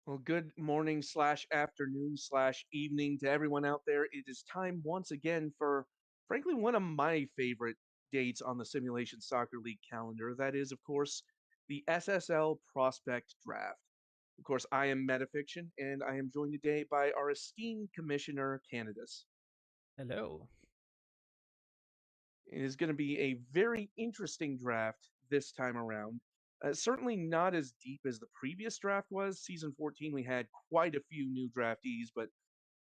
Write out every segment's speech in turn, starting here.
Well, good morning slash afternoon slash evening to everyone out there. It is time once again for, frankly, one of my favorite dates on the Simulation Soccer League calendar. That is, of course, the SSL Prospect Draft. Of course, I am Metafiction, and I am joined today by our esteemed Commissioner Candace. Hello. It is going to be a very interesting draft this time around. Certainly not as deep as the previous draft was. Season 14, we had quite a few new draftees, but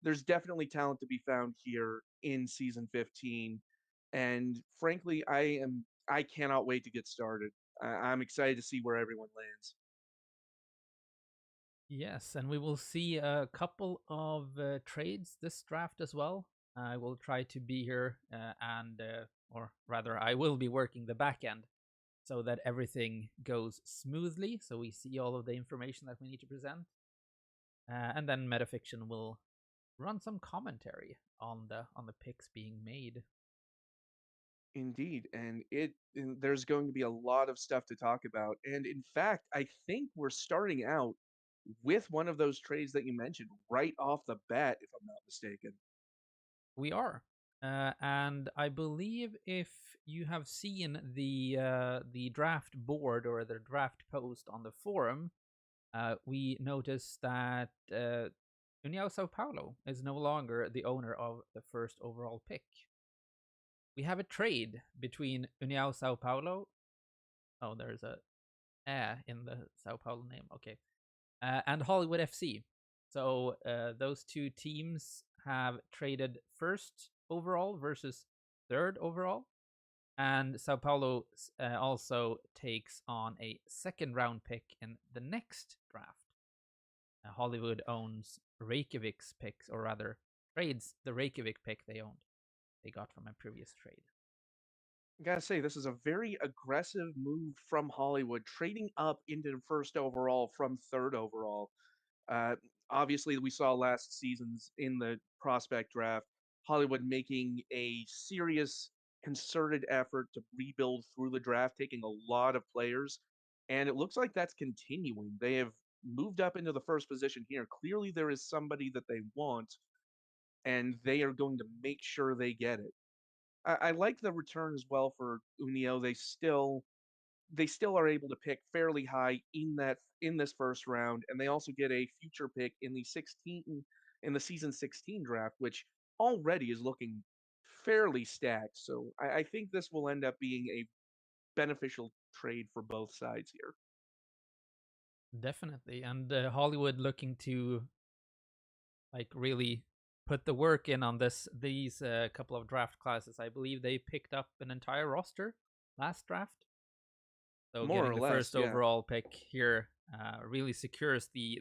there's definitely talent to be found here in season 15. And frankly, I cannot wait to get started. I'm excited to see where everyone lands. Yes, and we will see a couple of trades this draft as well. I will try to be here or rather, I will be working the back end so that everything goes smoothly. So we see all of the information that we need to present. And then Metafiction will run some commentary on the picks being made. Indeed, and there's going to be a lot of stuff to talk about. And in fact, I think we're starting out with one of those trades that you mentioned right off the bat, if I'm not mistaken. We are. And I believe if you have seen the draft board or the draft post on the forum, we noticed that União Sao Paulo is no longer the owner of the first overall pick. We have a trade between União Sao Paulo. Oh, there's a in the Sao Paulo name. Okay, and Hollywood FC. So those two teams have traded first overall versus third overall. And Sao Paulo also takes on a second round pick in the next draft. Hollywood owns Reykjavik's picks, or rather, trades the Reykjavik pick they owned. They got from a previous trade. I gotta say, this is a very aggressive move from Hollywood, trading up into first overall from third overall. Uh, Obviously, we saw last season's in the prospect draft, Hollywood making a serious, concerted effort to rebuild through the draft, taking a lot of players, and it looks like that's continuing. They have moved up into the first position here. Clearly, there is somebody that they want, and they are going to make sure they get it. I like the return as well for Unio. They still are able to pick fairly high in this first round, and they also get a future pick in the season 16 draft, which already is looking fairly stacked. So I think this will end up being a beneficial trade for both sides here. Definitely. And Hollywood looking to like really put the work in on these couple of draft classes. I believe they picked up an entire roster last draft. So More getting or the less, first yeah. overall pick here really secures the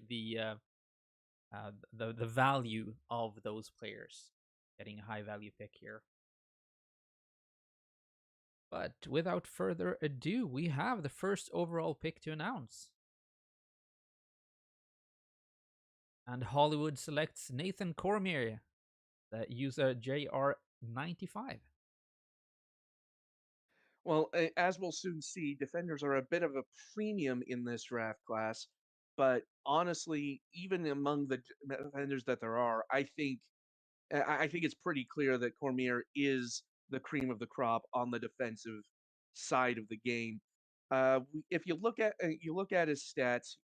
value of those players. Getting a high value pick here. But without further ado, we have the first overall pick to announce. And Hollywood selects Nathan Cormier, the user JR95. Well, as we'll soon see, defenders are a bit of a premium in this draft class. But honestly, even among the defenders that there are, I think it's pretty clear that Cormier is the cream of the crop on the defensive side of the game. If you look at his stats,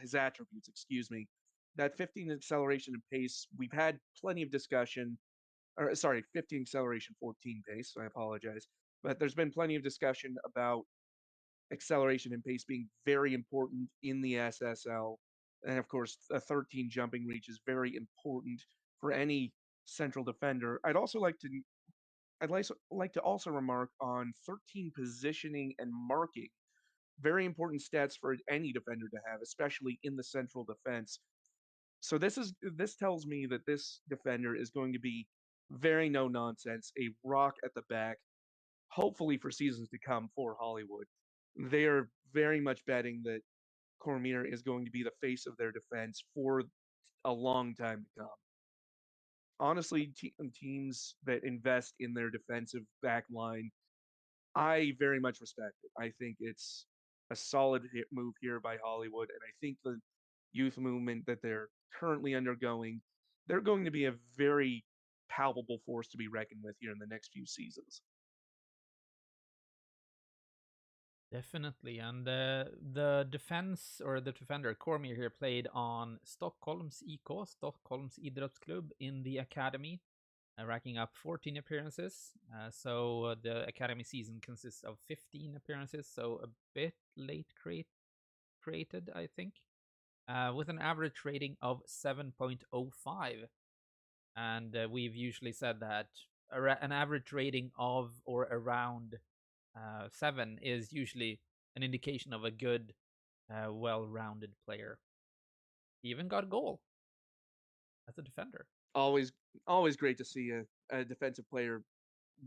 his attributes, excuse me, that 15 acceleration and pace, we've had plenty of discussion or sorry, 15 acceleration, 14 pace. So I apologize. But there's been plenty of discussion about acceleration and pace being very important in the SSL. And of course, a 13 jumping reach is very important for any central defender. I'd like to also remark on 13 positioning and marking. Very important stats for any defender to have, especially in the central defense. So this tells me that this defender is going to be very no nonsense, a rock at the back, hopefully for seasons to come for Hollywood. They are very much betting that Cormier is going to be the face of their defense for a long time to come. Honestly, teams that invest in their defensive back line, I very much respect it. I think it's a solid move here by Hollywood, and I think youth movement that they're currently undergoing, they're going to be a very palpable force to be reckoned with here in the next few seasons. Definitely. And the defense or the defender, Cormier here, played on Stockholm's IK, Stockholm's Idrottsklubb in the academy, racking up 14 appearances. So the academy season consists of 15 appearances, so a bit late created, I think, with an average rating of 7.05. And we've usually said that an average rating of or around 7 is usually an indication of a good, well-rounded player. He even got a goal as a defender. Always, always great to see a defensive player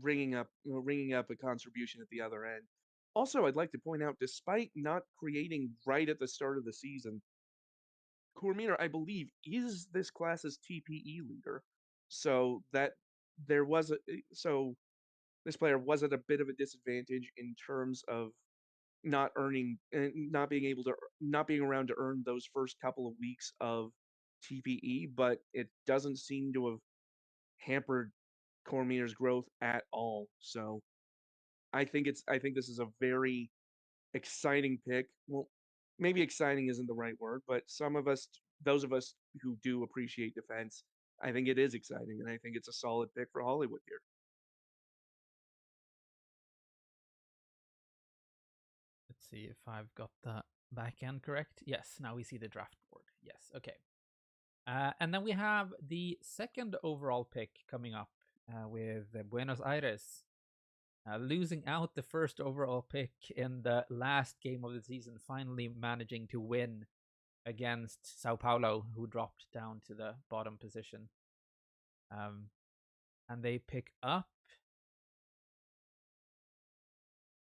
ringing up a contribution at the other end. Also, I'd like to point out, despite not creating right at the start of the season, Cormier, I believe, is this class's TPE leader. So that there was a so this player was at a bit of a disadvantage in terms of not being able to not being around to earn those first couple of weeks of TPE, but it doesn't seem to have hampered Cormier's growth at all. So I think this is a very exciting pick. Well, maybe exciting isn't the right word, but those of us who do appreciate defense, I think it is exciting, and I think it's a solid pick for Hollywood here. Let's see if I've got the back end correct. Yes, now we see the draft board. Yes, okay. And then we have the second overall pick coming up with Buenos Aires losing out the first overall pick in the last game of the season, finally managing to win against Sao Paulo, who dropped down to the bottom position. And they pick up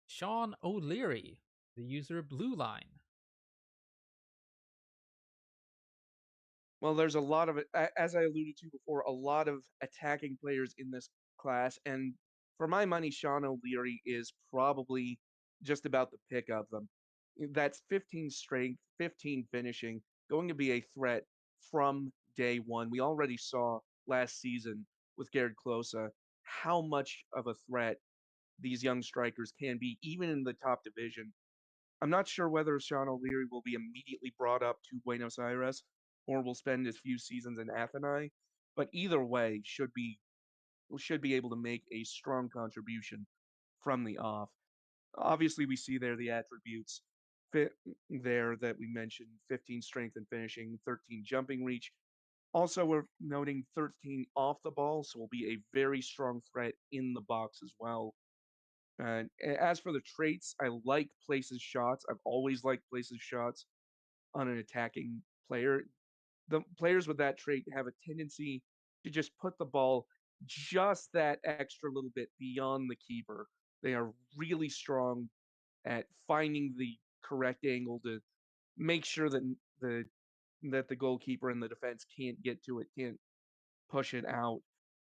Sean O'Leary, the user Blue Line. Well, there's a lot of it, as I alluded to before, a lot of attacking players in this class, and for my money, Sean O'Leary is probably just about the pick of them. That's 15 strength, 15 finishing, going to be a threat from day one. We already saw last season with Garrett Closa how much of a threat these young strikers can be, even in the top division. I'm not sure whether Sean O'Leary will be immediately brought up to Buenos Aires or will spend his few seasons in Athens, but either way should be able to make a strong contribution from the off. Obviously, we see there the attributes fit there that we mentioned: 15 strength and finishing, 13 jumping reach. Also, we're noting 13 off the ball, so will be a very strong threat in the box as well. And as for the traits, I like places shots. I've always liked places shots on an attacking player. The players with that trait have a tendency to just put the ball just that extra little bit beyond the keeper. They are really strong at finding the correct angle to make sure the that the goalkeeper and the defense can't get to it, can't push it out.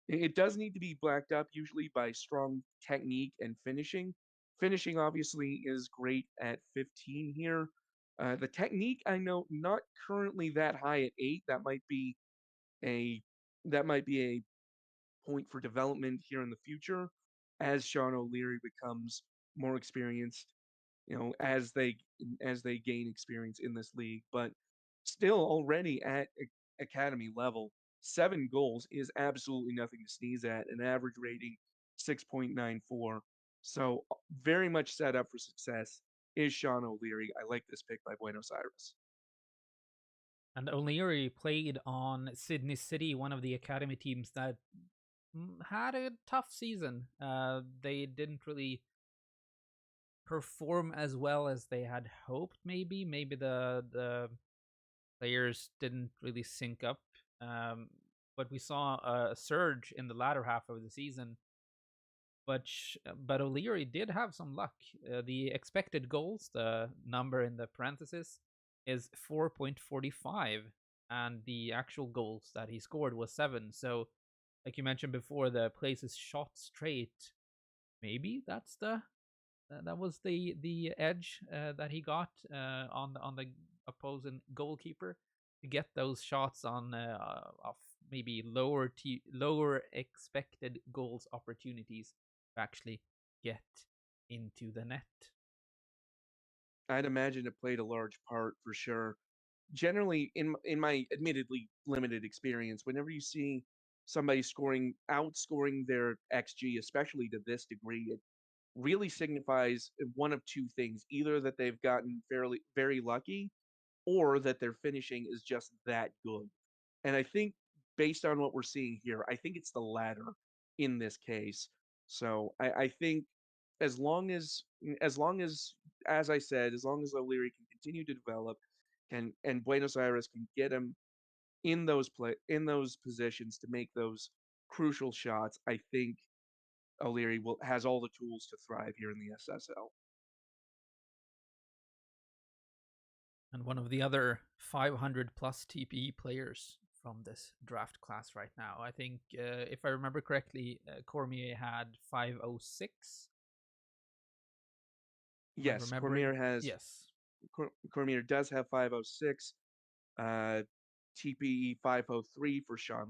It does need to be blacked up usually by strong technique and finishing. Finishing obviously is great at 15 here. The technique I know not currently that high at 8. A that might be a point for development here in the future as Sean O'Leary becomes more experienced, as they gain experience in this league. But still, already at academy level, 7 goals is absolutely nothing to sneeze at. An average rating 6.94. So very much set up for success is Sean O'Leary. I like this pick by Buenos Aires. And O'Leary played on Sydney City, one of the academy teams that had a tough season. They didn't really perform as well as they had hoped. Maybe the players didn't really sync up. But we saw a surge in the latter half of the season. But O'Leary did have some luck. The expected goals, the number in the parentheses, is 4.45, and the actual goals that he scored was 7. So, like you mentioned before, the places shot straight. Maybe that was the edge that he got on the opposing goalkeeper. to get those shots on of maybe lower expected goals opportunities to actually get into the net. I'd imagine it played a large part for sure. Generally, in my admittedly limited experience, whenever you see somebody outscoring their XG, especially to this degree, it really signifies one of two things: either that they've gotten fairly very lucky, or that their finishing is just that good. And I think based on what we're seeing here, I think it's the latter in this case. So I think as long as as I said, as long as O'Leary can continue to develop and Buenos Aires can get him in those positions to make those crucial shots, I think O'Leary will has all the tools to thrive here in the SSL. And one of the other 500 plus TPE players from this draft class right now. I think, if I remember correctly, Cormier had 506. Am I Yes, remembering? Yes. Cormier does have 506. uh, TPE 503 for Sean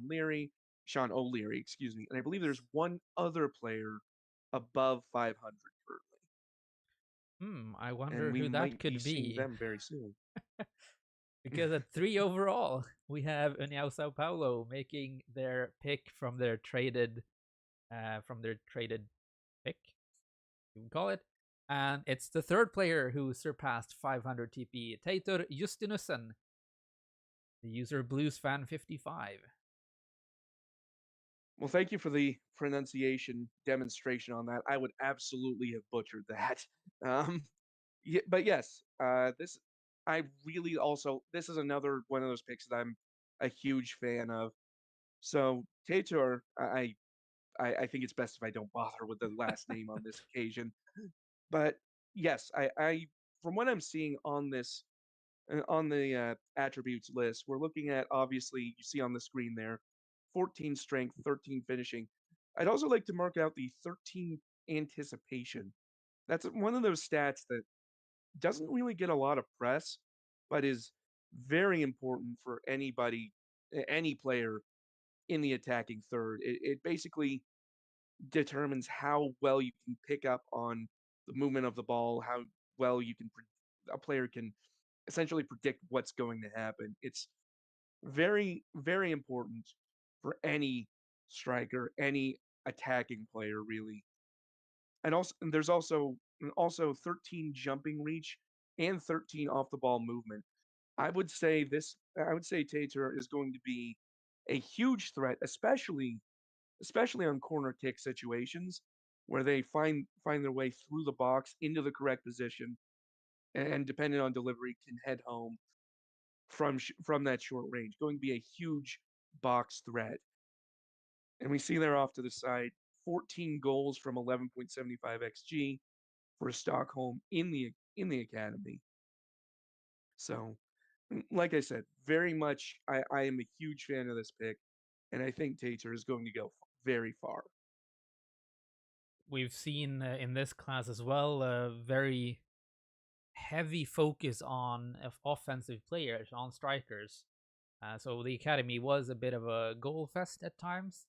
O'Leary, excuse me. And I believe there's one other player above 500 currently, I and wonder we who that might be could seeing be. them very soon. Because at 3 overall, we have União Sao Paulo making their pick from their traded pick, you can call it. And it's the third player who surpassed 500 TP, Teitur Justinussen, the user BluesFan55. Well, thank you for the pronunciation demonstration on that. I would absolutely have butchered that. Um, yeah, but yes, this I really also this is another one of those picks that I'm a huge fan of. So Tator, I think it's best if I don't bother with the last name on this occasion. But yes, I from what I'm seeing on this on the attributes list, we're looking at obviously you see on the screen there, 14 strength, 13 finishing. I'd also like to mark out the 13 anticipation. That's one of those stats that doesn't really get a lot of press, but is very important for any player in the attacking third. It basically determines how well you can pick up on the movement of the ball, how well a player can essentially predict what's going to happen. It's very, very important for any striker, any attacking player, really. And there's also 13 jumping reach and 13 off the ball movement. I would say Tater is going to be a huge threat, especially on corner kick situations where they find their way through the box into the correct position and depending on delivery can head home from that short range. Going to be a huge box threat. And we see there off to the side 14 goals from 11.75 xG for Stockholm in the academy. So, like I said, very much I am a huge fan of this pick, and I think Tater is going to go very far. We've seen in this class as well a very heavy focus on offensive players, on strikers. So the academy was a bit of a goal fest at times.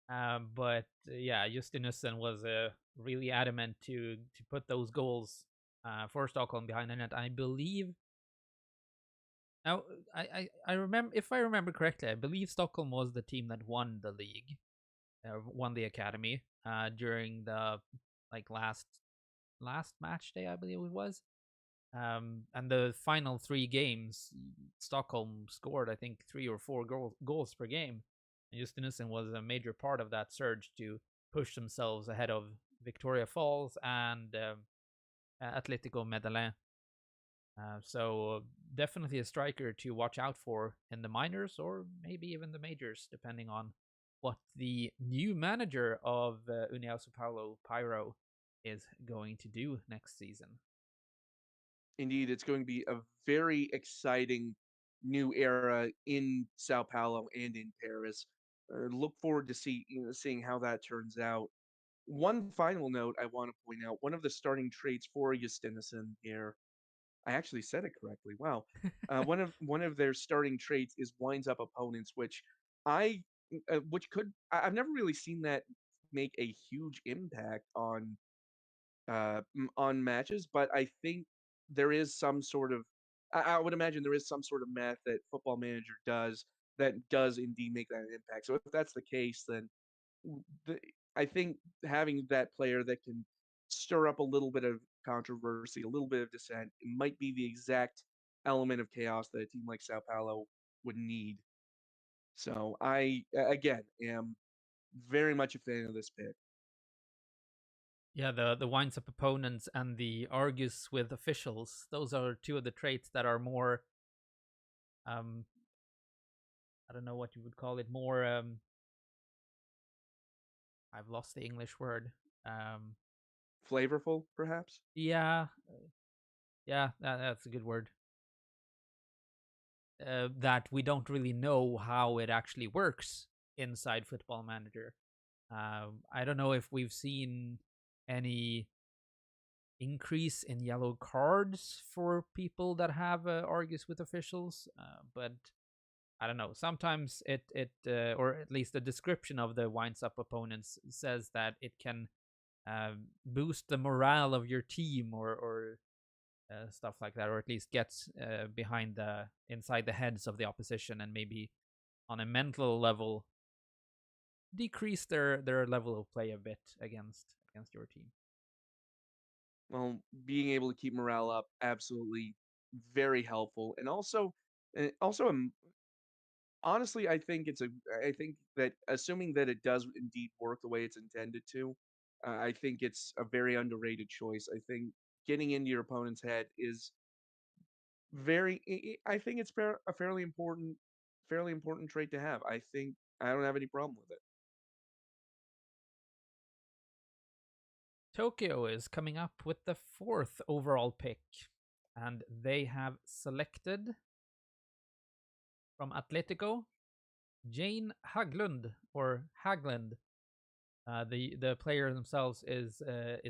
But yeah, Justinussen was really adamant to put those goals for Stockholm behind the net. I believe now I remember, if I remember correctly, I believe Stockholm was the team that won the league, won the academy during the last match day, I believe it was. And the final 3 games, Stockholm scored, I think, 3 or 4 goals per game. And Justinussen was a major part of that surge to push themselves ahead of Victoria Falls and Atletico Medellin. So definitely a striker to watch out for in the minors or maybe even the majors, depending on what the new manager of União Sao Paulo, Pyro, is going to do next season. Indeed, it's going to be a very exciting new era in Sao Paulo and in Paris. Look forward to seeing how that turns out. One final note I want to point out: one of the starting traits for Justinison here I actually said it correctly. Wow. One of their starting traits is winds up opponents, I which could I've never really seen that make a huge impact on matches, but I think there is some sort of I would imagine there is some sort of math that Football Manager does that does indeed make that impact. So if that's the case, then the I think having that player that can stir up a little bit of controversy, a little bit of dissent, might be the exact element of chaos that a team like Sao Paulo would need. So again, am very much a fan of this pick. Yeah, the winds up opponents and the argues with officials. Those are two of the traits that are more um I don't know what you would call it, more I've lost the English word. Um Flavorful, perhaps? yeah, yeah, that's a good word. That we don't really know how it actually works inside Football Manager. I don't know if we've seen any increase in yellow cards for people that have argues with officials, but I don't know. Sometimes or at least the description of the winds up opponents says that it can boost the morale of your team or stuff like that, or at least gets behind the inside the heads of the opposition and maybe on a mental level decrease their level of play a bit against your team. Well, being able to keep morale up, absolutely very helpful. And honestly, I think that assuming that it does indeed work the way it's intended to, I think it's a very underrated choice. I think getting into your opponent's head is I think it's a fairly important trait to have. I think I don't have any problem with it. Tokyo is coming up with the fourth overall pick, and they have selected from Atletico Jane Haglund or Haglund. The player themselves is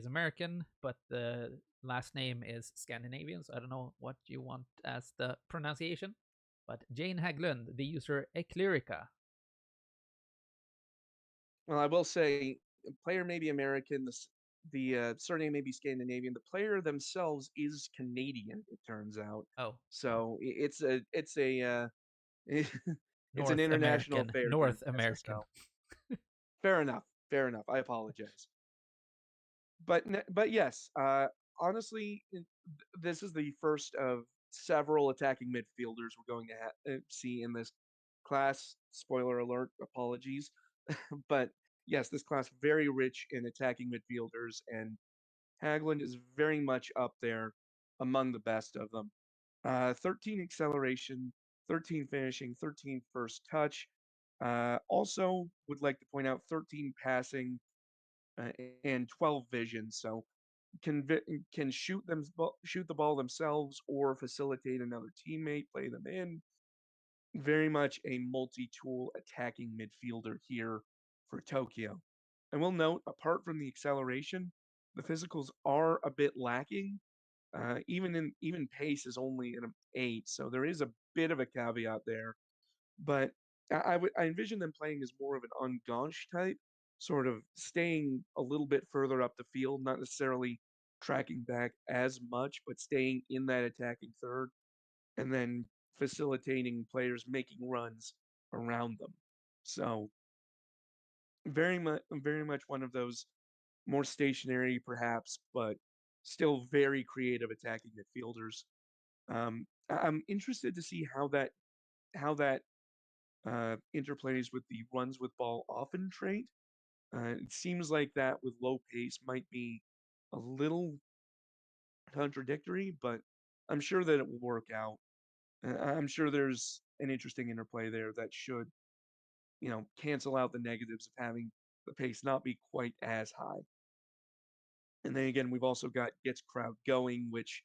American, but the last name is Scandinavian. So I don't know what you want as the pronunciation, but Jane Haglund, the user Eclirica. Well, I will say, player may be American, the surname may be Scandinavian. The player themselves is Canadian, it turns out. Oh, So it's a it's an North international American, affair here in North American. SSL. Fair enough. Fair enough. I apologize. But yes, honestly, this is the first of several attacking midfielders we're going to see in this class. Spoiler alert, apologies. But yes, this class very rich in attacking midfielders, and Haglund is very much up there among the best of them. 13 acceleration, 13 finishing, 13 first touch. Also, would like to point out 13 passing uh, and 12 vision. So can shoot the ball themselves or facilitate another teammate, play them in. Very much a multi-tool attacking midfielder here for Tokyo. And we'll note, apart from the acceleration, the physicals are a bit lacking. Even pace is only an 8, so there is a bit of a caveat there. But I envision them playing as more of an Unganch type, sort of staying a little bit further up the field, not necessarily tracking back as much, but staying in that attacking third, and then facilitating players making runs around them. So very much one of those more stationary, perhaps, but still very creative attacking midfielders. I'm interested to see how that interplays with the runs with ball often trait. It seems like that with low pace might be a little contradictory, but I'm sure that it will work out. I'm sure there's an interesting interplay there that should, cancel out the negatives of having the pace not be quite as high. And then again, we've also got gets crowd going, which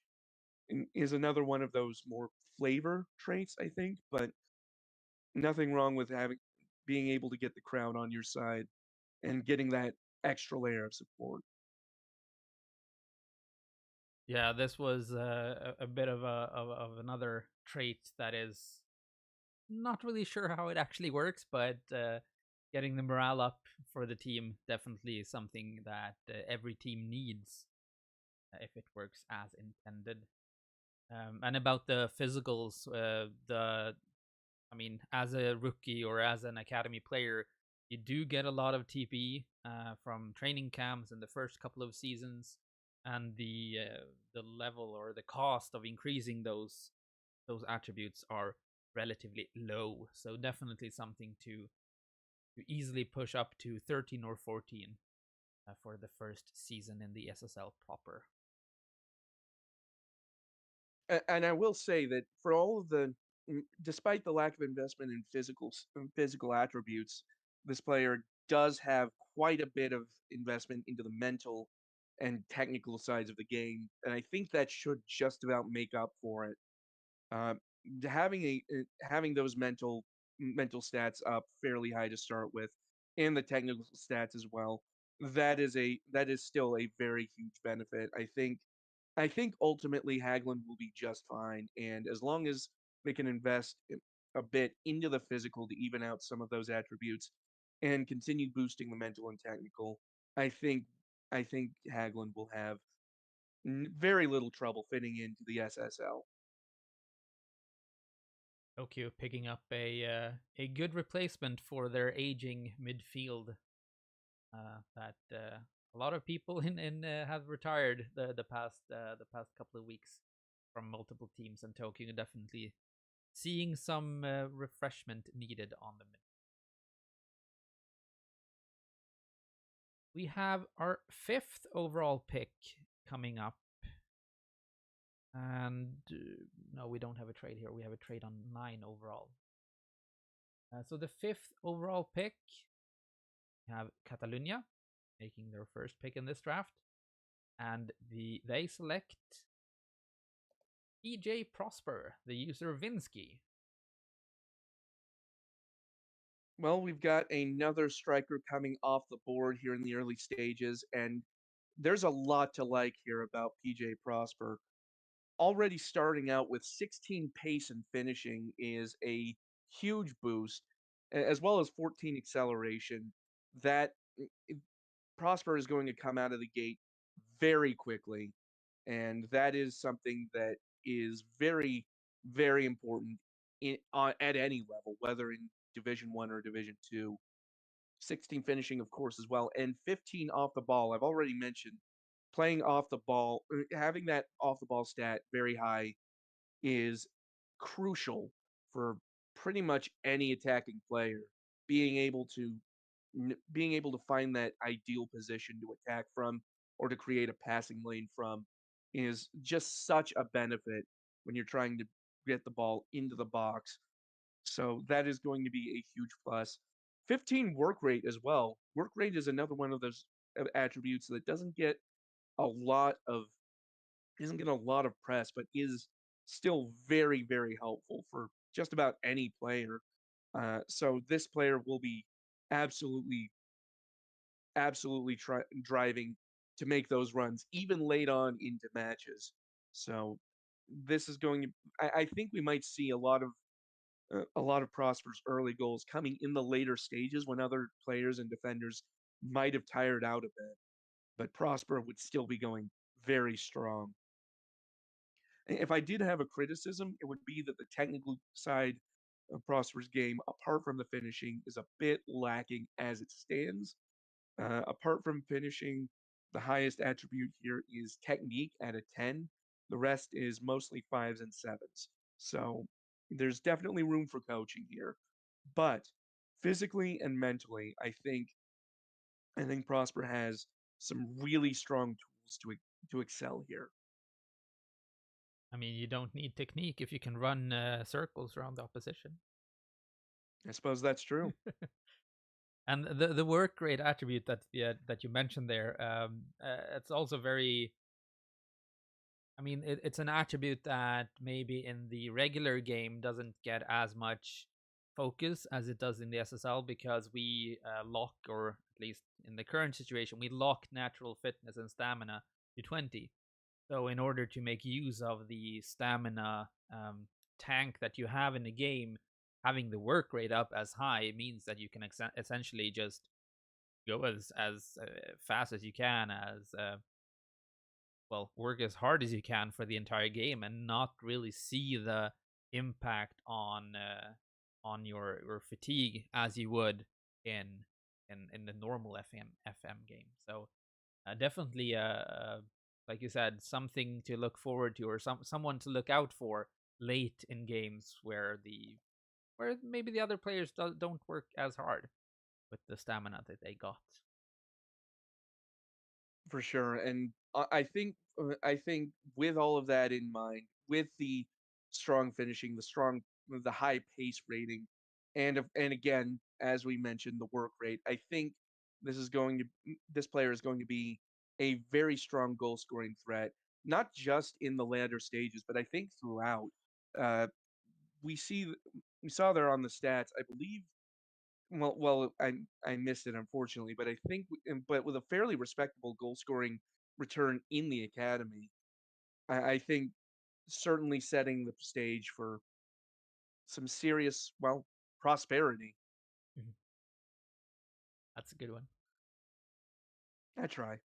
is another one of those more flavor traits, I think, but nothing wrong with having being able to get the crowd on your side and getting that extra layer of support. Yeah, this was a bit of another trait that is not really sure how it actually works, but getting the morale up for the team definitely is something that every team needs if it works as intended. And about the physicals, I mean, as a rookie or as an academy player, you do get a lot of TP from training camps in the first couple of seasons, and the level or the cost of increasing those attributes are relatively low. So definitely something to easily push up to 13 or 14 for the first season in the SSL proper. And I will say that for all of despite the lack of investment in physical attributes, this player does have quite a bit of investment into the mental and technical sides of the game, and I think that should just about make up for it. Um, having those mental stats up fairly high to start with, and the technical stats as well, that is still a very huge benefit. I think ultimately Haglund will be just fine, and as long as they can invest a bit into the physical to even out some of those attributes, and continue boosting the mental and technical, I think I think Haglund will have very little trouble fitting into the SSL. Tokyo picking up a good replacement for their aging midfield that a lot of people in have retired the past couple of weeks from multiple teams, and Tokyo definitely seeing some refreshment needed on the mid. We have our fifth overall pick coming up, and no, we don't have a trade here. We have a trade on 9 overall. So the fifth overall pick, we have Catalunya making their first pick in this draft, and they select PJ Prosper, the user Vinsky. Well, we've got another striker coming off the board here in the early stages, and there's a lot to like here about PJ Prosper. Already starting out with 16 pace and finishing is a huge boost, as well as 14 acceleration. That Prosper is going to come out of the gate very quickly, and that is something that is very important at any level, whether in Division 1 or Division 2. 16 finishing, of course, as well, and 15 off the ball. I've already mentioned playing off the ball, having that off the ball stat very high is crucial for pretty much any attacking player. Being able to being able to find that ideal position to attack from or to create a passing lane from is just such a benefit when you're trying to get the ball into the box. So that is going to be a huge plus. 15 work rate as well. Work rate is another one of those attributes that a lot of doesn't get a lot of press, but is still very helpful for just about any player. So this player will be absolutely driving to make those runs even late on into matches. So this is going to I think we might see a lot of Prosper's early goals coming in the later stages when other players and defenders might have tired out a bit, but Prosper would still be going very strong. If I did have a criticism, it would be that the technical side of Prosper's game, apart from the finishing, is a bit lacking as it stands. Apart from finishing, the highest attribute here is technique at a 10. The rest is mostly fives and sevens. So there's definitely room for coaching here. But physically and mentally, I think Prosper has some really strong tools to excel here. I mean, you don't need technique if you can run circles around the opposition. I suppose that's true. And the work rate attribute that you mentioned there, it's also very. I mean, it's an attribute that maybe in the regular game doesn't get as much focus as it does in the SSL because we lock, or at least in the current situation, we lock natural fitness and stamina to 20. So, in order to make use of the stamina tank that you have in the game, having the work rate up as high means that you can essentially just go as fast as you can, as well, work as hard as you can for the entire game, and not really see the impact on your fatigue as you would in in the normal FM game. So definitely, like you said, something to look forward to, or someone to look out for late in games where maybe the other players don't work as hard with the stamina that they got. For sure, and I think with all of that in mind, with the strong finishing, the high pace rating, and again, as we mentioned, the work rate, I think this player is going to be a very strong goal scoring threat, not just in the latter stages, but I think throughout. Uh, we see we saw there on the stats, I believe. I missed it unfortunately, but I think but with a fairly respectable goal scoring return in the academy, I think certainly setting the stage for some serious, well, prosperity. Mhm. That's a good one. I try.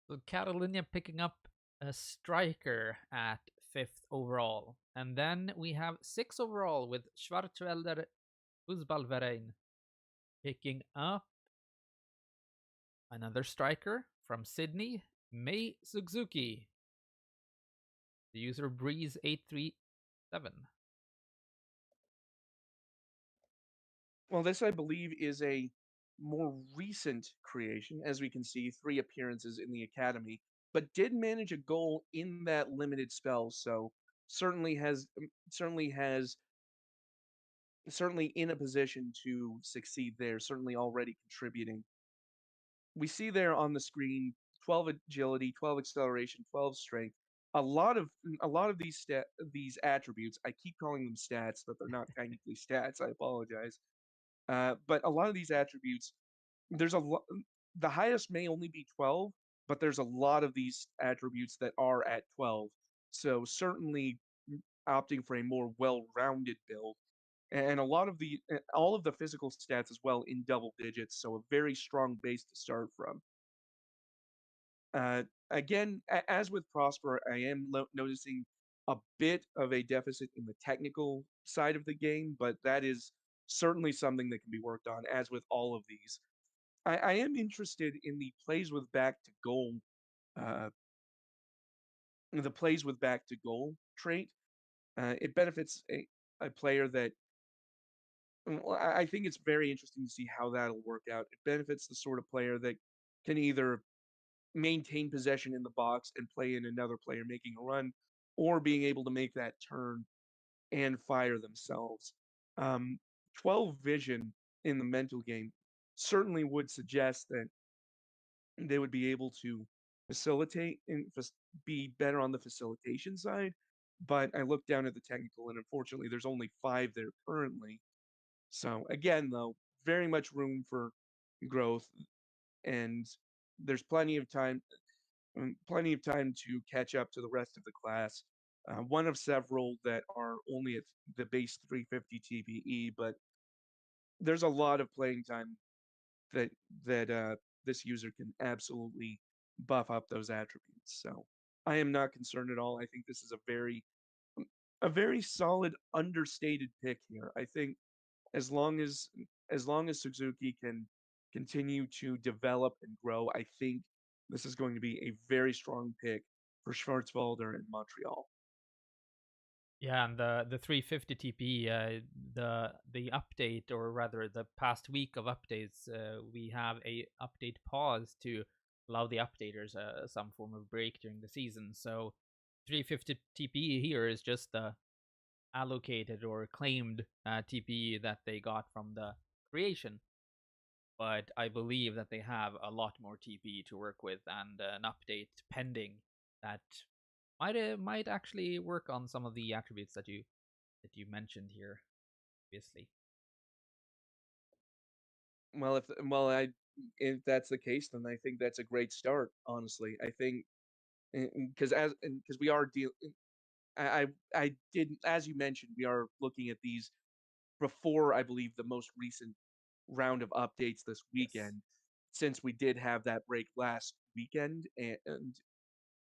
So Catalunya picking up a striker at fifth overall. And then we have sixth overall with Schwarzwälder Fußballverein picking up another striker from Sydney, Mei Suzuki. The user Breeze837. Well, this I believe is a more recent creation, as we can see, 3 appearances in the academy, but did manage a goal in that limited spell, so certainly has certainly in a position to succeed there, certainly already contributing. We see there on the screen 12 agility, 12 acceleration, 12 strength. A lot of these attributes, I keep calling them stats, but they're not technically stats. I apologize. But a lot of these attributes, there's a lot. The highest may only be 12, but there's a lot of these attributes that are at 12. So certainly opting for a more well-rounded build, and all of the physical stats as well in double digits. So a very strong base to start from. Again, as with Prosper, I am noticing a bit of a deficit in the technical side of the game, but that is certainly something that can be worked on, as with all of these. I am interested in uh, the plays with back to goal trait. It benefits a player that well, I think it's very interesting to see how that'll work out. It benefits the sort of player that can either maintain possession in the box and play in another player making a run, or being able to make that turn and fire themselves. Um, 12 vision in the mental game certainly would suggest that they would be able to facilitate and be better on the facilitation side. But I look down at the technical, and unfortunately, there's only 5 there currently. So again, though, very much room for growth, and there's plenty of time to catch up to the rest of the class. One of several that are only at the base 350 TPE, but there's a lot of playing time that that this user can absolutely buff up those attributes. So I am not concerned at all. I think this is a very solid understated pick here. I think as long as as long as Suzuki can continue to develop and grow, I think this is going to be a very strong pick for Schwarzwalder in Montreal. Yeah, and the 350 TP, the update, or rather the past week of updates, we have a update pause to allow the updaters some form of break during the season. So 350 TP here is just the allocated or claimed TP that they got from the creation. But I believe that they have a lot more TP to work with, and an update pending that might actually work on some of the attributes that you mentioned here previously. Well, if that's the case, then I think that's a great start. Honestly, I think because we are deal. I didn't, as you mentioned, we are looking at these before, I believe, the most recent round of updates this Yes. weekend, since we did have that break last weekend,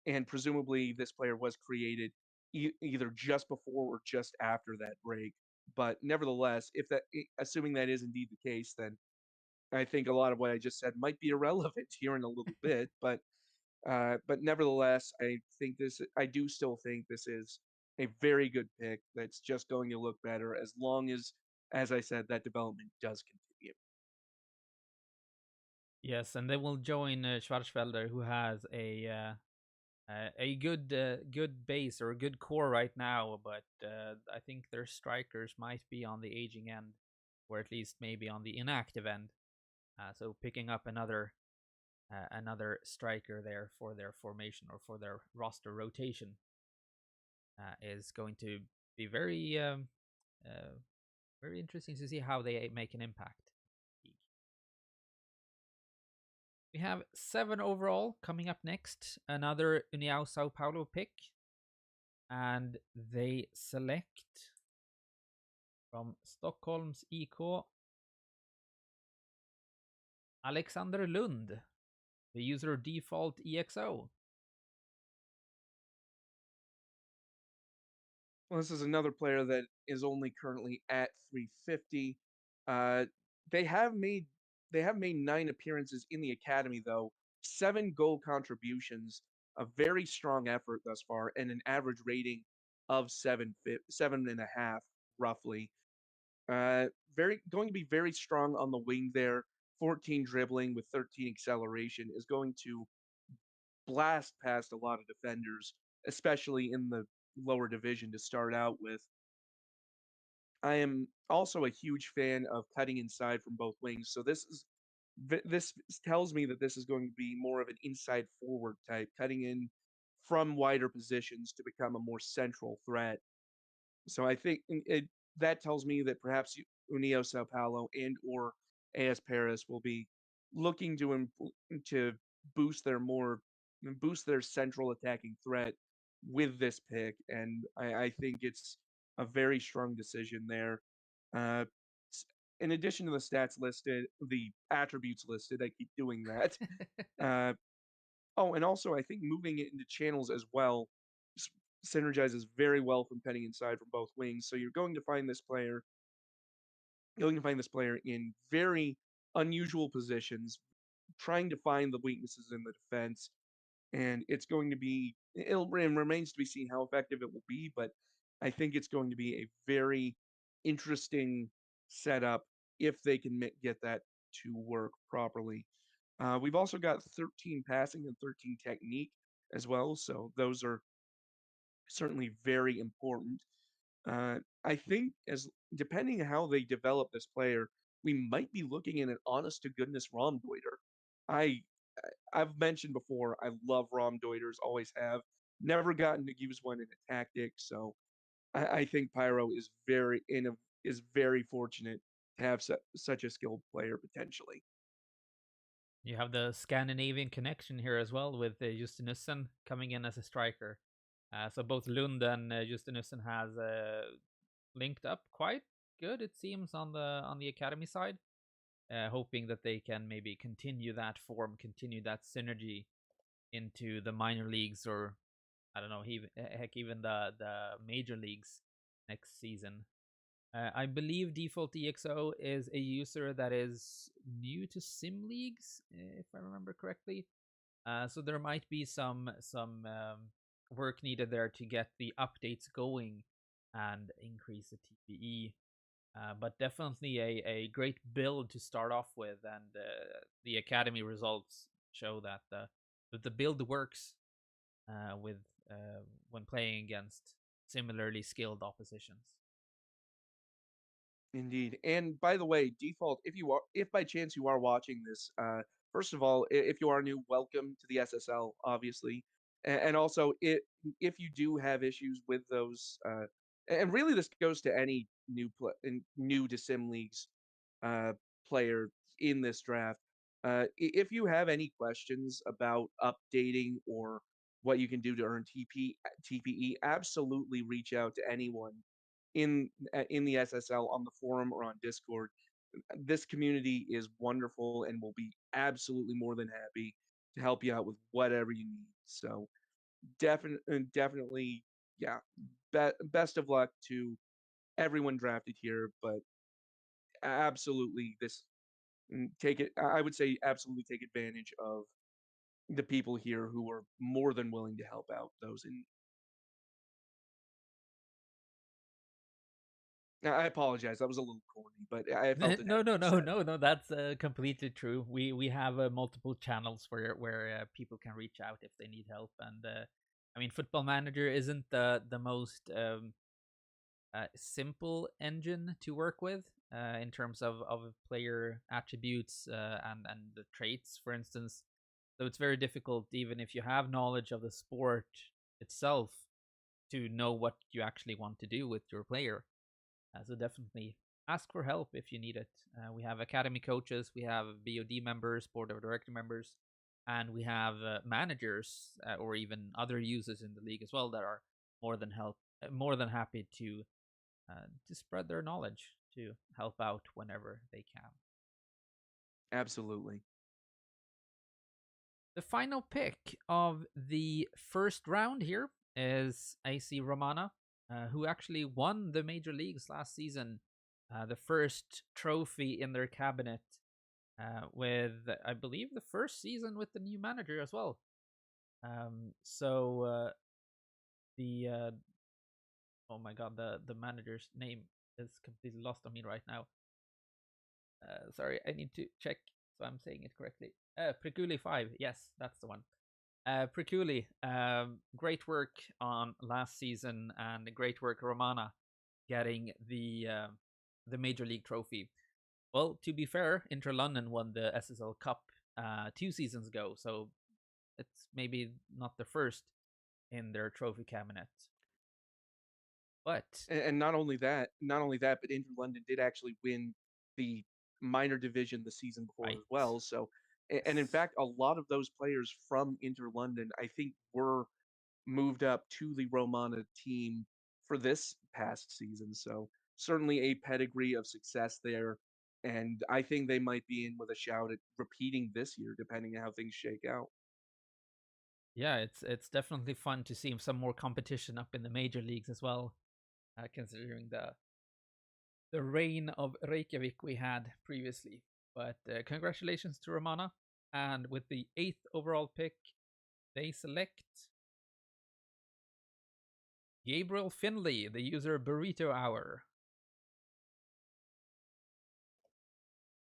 and presumably this player was created either just before or just after that break. But nevertheless, assuming that is indeed the case, then I think a lot of what I just said might be irrelevant here in a little bit. But nevertheless, I do still think this is a very good pick that's just going to look better as long as I said, that development does continue. Yes, and they will join Schwarzfelder, who has a good good base or a good core right now, but I think their strikers might be on the aging end, or at least maybe on the inactive end. So picking up another striker there for their formation or for their roster rotation is going to be uh, very interesting to see how they make an impact. We have 7 overall coming up next. Another União Sao Paulo pick. And they select from Stockholm's IK Alexander Lund, the user default EXO. Well, this is another player that is only currently at 350. Uh, they have made they have made 9 appearances in the academy though, 7 goal contributions, a very strong effort thus far, and an average rating of 7.5 roughly. Very going to be very strong on the wing there. 14 dribbling with 13 acceleration is going to blast past a lot of defenders, especially in the lower division to start out with. I am also a huge fan of cutting inside from both wings, so this tells me that this is going to be more of an inside forward type, cutting in from wider positions to become a more central threat. So I think that tells me that perhaps União Sao Paulo and or AS Paris will be looking to boost their more boost their central attacking threat with this pick, and I think it's a very strong decision there. Uh, in addition to the stats listed, the attributes listed, I keep doing that. Uh, Oh, and also I think moving it into channels as well s synergizes very well from cutting inside from both wings, so you're going to find this player in very unusual positions, trying to find the weaknesses in the defense, and it remains to be seen how effective it will be, but I think it's going to be a very interesting setup if they can get that to work properly. We've also got 13 passing and 13 technique as well, so those are certainly very important. I think as depending on how they develop this player, we might be looking at an honest to goodness Raumdeuter. I I've mentioned before, I love Raumdeuters, always have. Never gotten to use one in a tactic, so I think Pyro is very fortunate to have such a skilled player potentially. You have the Scandinavian connection here as well with Justinussen coming in as a striker. So both Lund and Justinussen has linked up quite good, it seems, on the academy side. Hoping that they can maybe continue that form, continue that synergy into the minor leagues, or I don't know, heck, even the major leagues next season. I believe Default EXO is a user that is new to sim leagues, if I remember correctly. So there might be some work needed there to get the updates going and increase the TPE. But definitely a great build to start off with, and the academy results show that the build works with when playing against similarly skilled oppositions. Indeed. And by the way, default, if by chance you are watching this, first of all, if you are new, welcome to the SSL, obviously. And also, if you do have issues with those, and really this goes to any new to sim leagues uh, player in this draft. If you have any questions about updating or what you can do to earn TPE, absolutely reach out to anyone in the SSL on the forum or on Discord. This community is wonderful and will be absolutely more than happy to help you out with whatever you need. So definitely, yeah. Best of luck to everyone drafted here, but absolutely take it. I would say absolutely take advantage of the people here who are more than willing to help out those in. Now, I apologize. That was a little corny, but I felt it had No, to no, be no, said. no, no. That's completely true. We have multiple channels where people can reach out if they need help, and I mean, Football Manager isn't the most simple engine to work with in terms of player attributes and the traits, for instance. So it's very difficult, even if you have knowledge of the sport itself, to know what you actually want to do with your player. So definitely ask for help if you need it. We have academy coaches, we have BOD members, board of director members, and we have managers or even other users in the league as well that are more than happy to spread their knowledge to help out whenever they can. Absolutely. The final pick of the first round here is AC Romana, who actually won the major leagues last season, the first trophy in their cabinet, with I believe the first season with the new manager as well. So the oh my god, the manager's name is completely lost on me right now. Sorry, I need to check so I'm saying it correctly. Preculi 5, yes, that's the one. Preculi, great work on last season and great work, Romana, getting the Major League trophy. Well, to be fair, Inter London won the SSL Cup 2 seasons ago, so it's maybe not the first in their trophy cabinet. But And not only that, but Inter London did actually win the minor division the season before right, as well. So, and in yes, fact, a lot of those players from Inter London, I think, were moved up to the Romana team for this past season. So certainly a pedigree of success there. And I think they might be in with a shout at repeating this year, depending on how things shake out. yeah, it's definitely fun to see some more competition up in the major leagues as well, considering the reign of Reykjavik we had previously. But congratulations to Romana. And with the 8th overall pick, they select Gabriel Finley, the user Burrito Hour.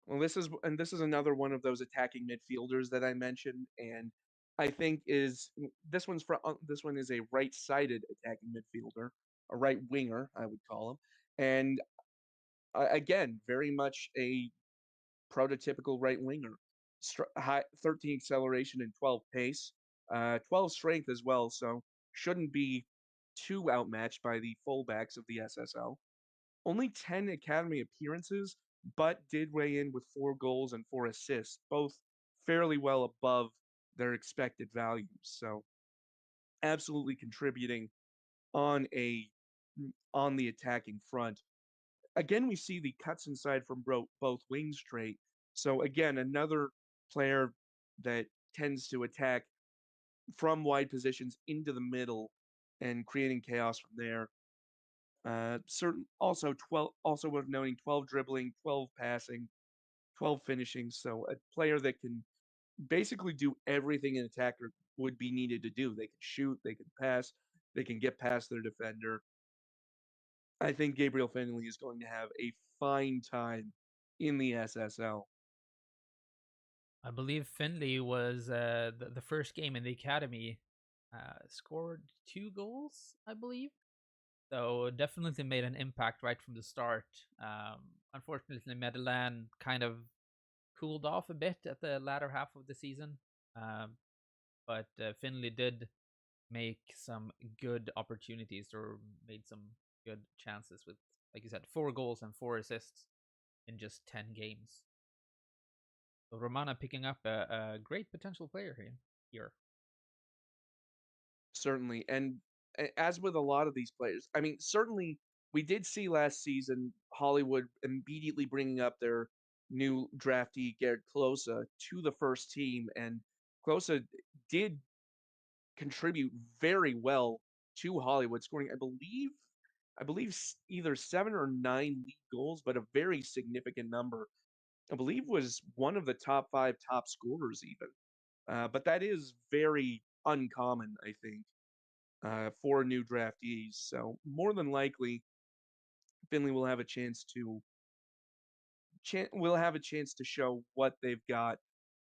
Well, this is another one of those attacking midfielders that I mentioned, and I think this one is a right-sided attacking midfielder, a right winger, I would call him, and again, very much a prototypical right winger. High 13 acceleration and 12 pace, 12 strength as well, so shouldn't be too outmatched by the fullbacks of the SSL. Only 10 academy appearances, but did weigh in with 4 goals and 4 assists, both fairly well above their expected values. So absolutely contributing on a on the attacking front. Again, we see the cuts inside from both wings trait. So again, another player that tends to attack from wide positions into the middle and creating chaos from there. Certain also 12 also worth noting 12 dribbling, 12 passing, 12 finishing. So a player that can basically do everything an attacker would be needed to do. They can shoot, they can pass, they can get past their defender. I think Gabriel Finley is going to have a fine time in the SSL. I believe Finley was the first game in the academy, scored 2 goals, I believe. So definitely made an impact right from the start. Unfortunately, Medellin kind of cooled off a bit at the latter half of the season. Um, but Finley did make some good opportunities or made some good chances with, like you said, 4 goals and 4 assists in just 10 games. So Romana picking up a great potential player here. Certainly, and as with a lot of these players, I mean, certainly we did see last season Hollywood immediately bringing up their new draftee Garrett Closa to the first team, and Closa did contribute very well to Hollywood, scoring, either 7 or 9 league goals, but a very significant number. I believe was one of the top 5 top scorers even. But that is very uncommon, I think, for new draftees. So more than likely, Finley will have a chance to show what they've got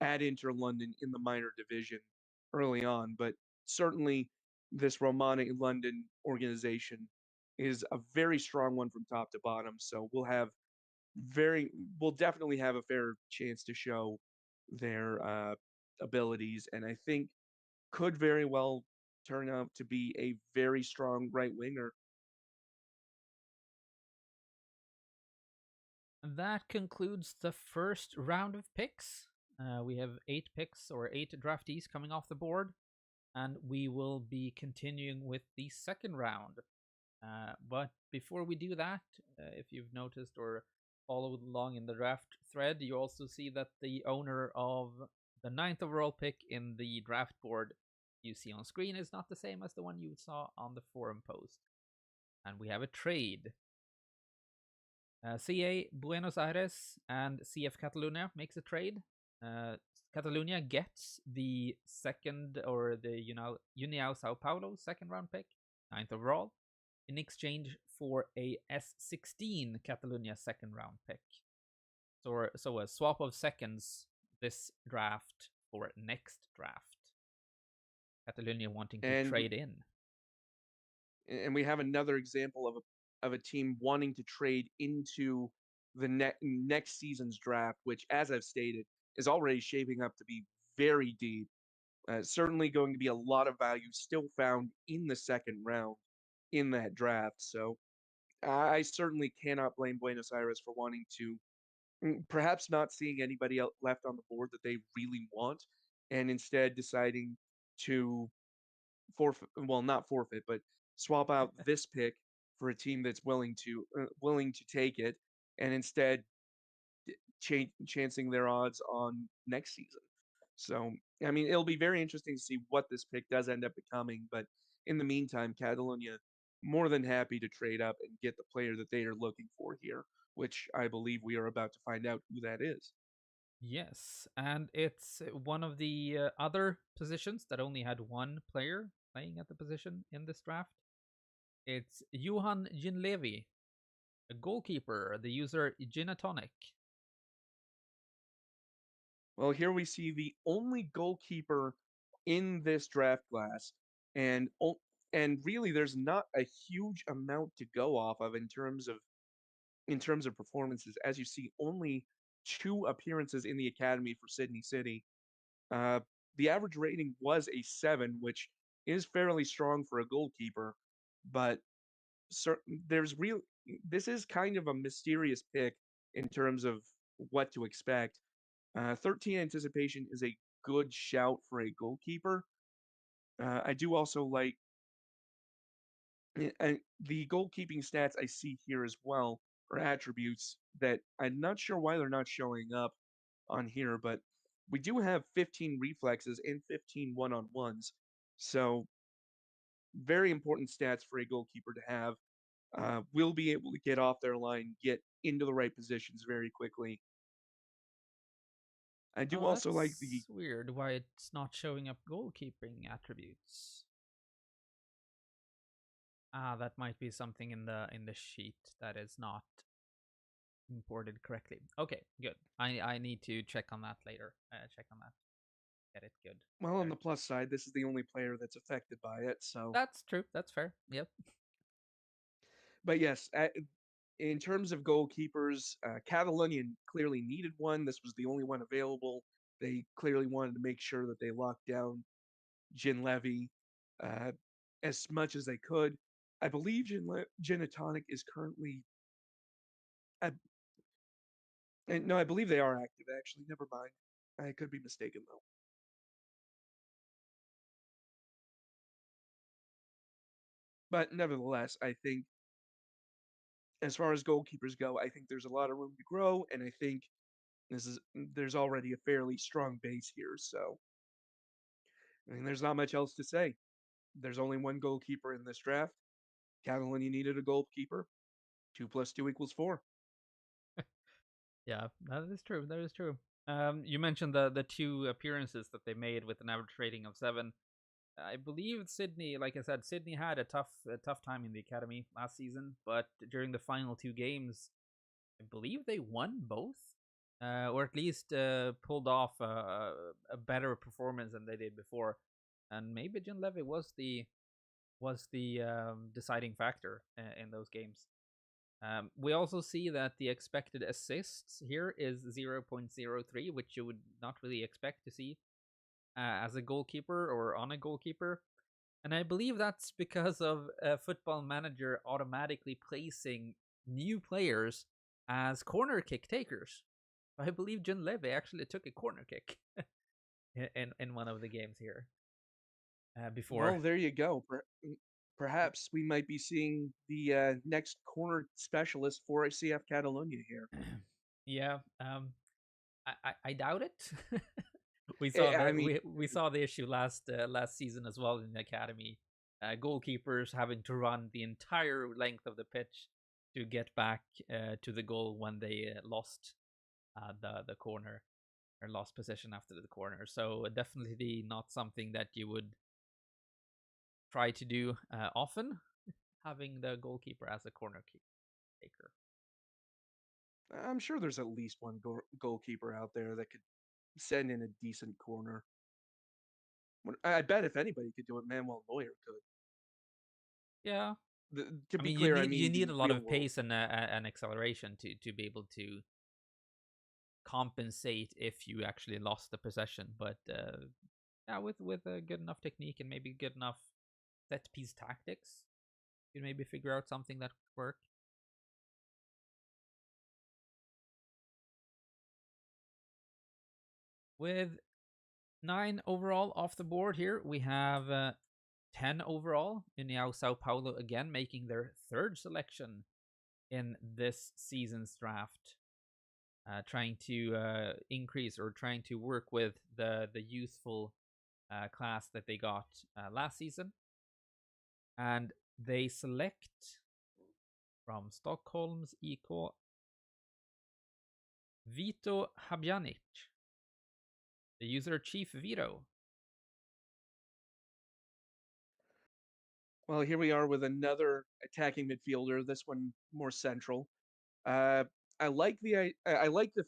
at Inter London in the minor division early on. But certainly, this Romana London organization is a very strong one from top to bottom. So we'll definitely have a fair chance to show their abilities, and I think could very well turn out to be a very strong right winger. That concludes the first round of picks. We have 8 picks or 8 draftees coming off the board, and we will be continuing with the second round. But before we do that, if you've noticed or followed along in the draft thread, you also see that the owner of the 9th overall pick in the draft board you see on screen is not the same as the one you saw on the forum post. And we have a trade. CA Buenos Aires and CF Catalunya makes a trade. Catalunya gets the second or the União Sao Paulo second round pick, 9th overall, in exchange for a S16 Catalunya second round pick. So a swap of seconds this draft for next draft. Catalunya wanting to And trade in. we have another example of a team wanting to trade into the next season's draft, which, as I've stated, is already shaping up to be very deep. Certainly going to be a lot of value still found in the second round in that draft. So I certainly cannot blame Buenos Aires for wanting to, perhaps not seeing anybody else left on the board that they really want, and instead deciding to forfeit, well, not forfeit, but swap out this pick for a team that's willing to take it, and instead chancing their odds on next season. So, I mean, it'll be very interesting to see what this pick does end up becoming. But in the meantime, Catalonia more than happy to trade up and get the player that they are looking for here, which I believe we are about to find out who that is. Yes, and it's one of the other positions that only had one player playing at the position in this draft. It's Johan Ginlevi, a goalkeeper, the user Ginatonic. Well, here we see the only goalkeeper in this draft class, and really, there's not a huge amount to go off of in terms of performances. As you see, only 2 appearances in the academy for Sydney City. Uh, the average rating was a 7, which is fairly strong for a goalkeeper, but there's real. This is kind of a mysterious pick in terms of what to expect. 13 anticipation is a good shout for a goalkeeper. I do also like and the goalkeeping stats I see here as well are attributes that I'm not sure why they're not showing up on here, but we do have 15 reflexes and 15 one-on-ones. So very important stats for a goalkeeper to have. Will be able to get off their line, get into the right positions very quickly. I do Oh, also like the that's weird. Why it's not showing up goalkeeping attributes? Ah, that might be something in the sheet that is not imported correctly. Okay, good. I need to check on that later. Check on that. Get it good. well, on There. the plus side, this is the only player that's affected by it. So, That's true. That's fair. Yep. but yes, in terms of goalkeepers, Catalonian clearly needed one. This was the only one available. They clearly wanted to make sure that they locked down Gin Levy uh, as much as they could. I believe Ginatonic is currently. I, no, I believe they are active. Actually, never mind. I could be mistaken though. But nevertheless, I think as far as goalkeepers go, I think there's a lot of room to grow, and I think there's already a fairly strong base here. So I mean, there's not much else to say. There's only one goalkeeper in this draft. Catalonia needed a goalkeeper. 2 plus 2 equals 4. Yeah, that is true. That is true. You mentioned the two appearances that they made with an average rating of 7. I believe Sydney, like I said, Sydney had a tough time in the academy last season, but during the final two games, I believe they won both, or at least pulled off a better performance than they did before. And maybe Jim Levy was the deciding factor in those games. We also see that the expected assists here is 0.03, which you would not really expect to see as a goalkeeper or on a goalkeeper. And I believe that's because of Football Manager automatically placing new players as corner kick takers. I believe John Levy actually took a corner kick in one of the games here before. Well, there you go. Perhaps we might be seeing the next corner specialist for CF Catalonia here. Yeah, I doubt it. we saw I the mean, we saw the issue last season as well in the academy. Goalkeepers having to run the entire length of the pitch to get back to the goal when they lost the corner or lost possession after the corner. So definitely not something that you would try to do often, having the goalkeeper as a corner kick taker. I'm sure there's at least one goalkeeper out there that could send in a decent corner. I bet if anybody could do it, Manuel Neuer could. Yeah, To I be mean clear, I you mean need the a lot real of world. pace and acceleration to be able to compensate if you actually lost the possession. But yeah, with a good enough technique and maybe good enough set piece tactics, you maybe figure out something that could work. With 9 overall off the board here, we have 10 overall. Uniao Sao Paulo again making their third selection in this season's draft. Trying to increase or trying to work with the youthful class that they got last season. And they select from Stockholm's IK Vito Habjanic, the user Chief Vito. Well, here we are with another attacking midfielder. This one more central. Uh, I like the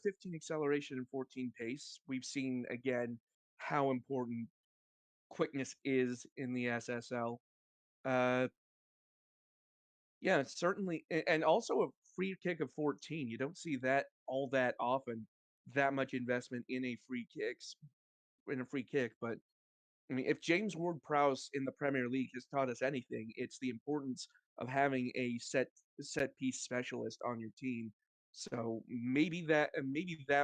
15 acceleration and 14 pace. We've seen again how important quickness is in the SSL. Uh, yeah, certainly, and also a free kick of 14. You don't see that all that often. That much investment in a free kick, but I mean, if James Ward-Prowse in the Premier League has taught us anything, it's the importance of having a set piece specialist on your team. So maybe that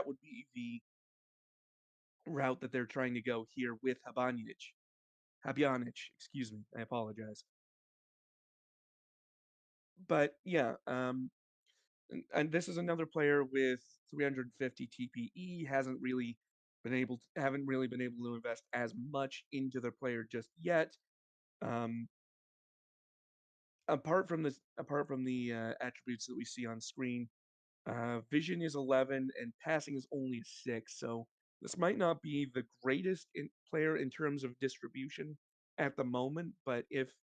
would be the route that they're trying to go here with Habjanic, excuse me. I apologize. But yeah, and this is another player with 350 TPE. Haven't really been able to invest as much into their player just yet. Um, apart from the attributes that we see on screen, vision is 11 and passing is only 6. So this might not be the greatest player in terms of distribution at the moment, but if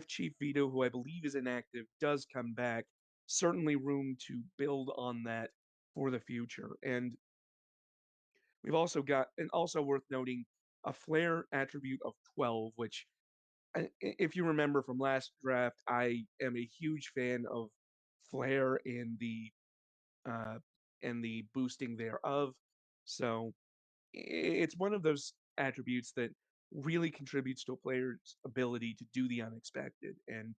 Chief Vito, who I believe is inactive, does come back, certainly room to build on that for the future. And we've also got, and also worth noting, a flair attribute of 12, which if you remember from last draft, I am a huge fan of flair uh, and the boosting thereof. So it's one of those attributes that really contributes to a player's ability to do the unexpected. And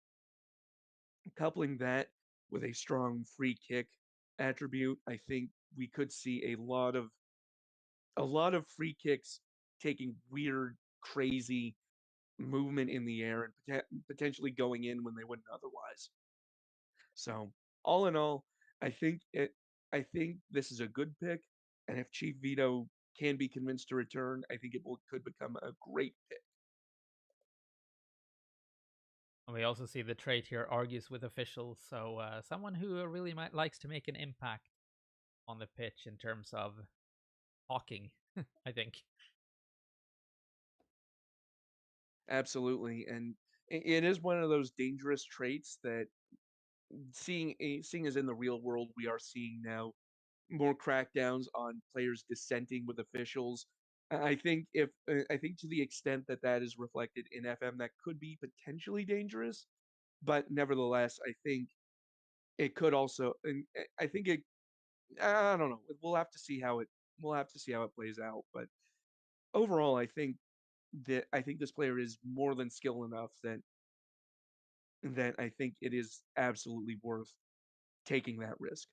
coupling that with a strong free kick attribute, I think we could see a lot of free kicks taking weird, crazy movement in the air and potentially going in when they wouldn't otherwise. So all in all, I think it. I think this is a good pick, and if Chief Vito can be convinced to return, I think could become a great pick. And we also see the trait here argues with officials, so someone who really likes to make an impact on the pitch in terms of talking, I think. Absolutely, and it is one of those dangerous traits that seeing as in the real world we are seeing now more crackdowns on players dissenting with officials. I think to the extent that that is reflected in FM, that could be potentially dangerous. But nevertheless, I think it could also, and I think it. I don't know. We'll have to see how it plays out. But overall, I think this player is more than skilled enough that I think it is absolutely worth taking that risk.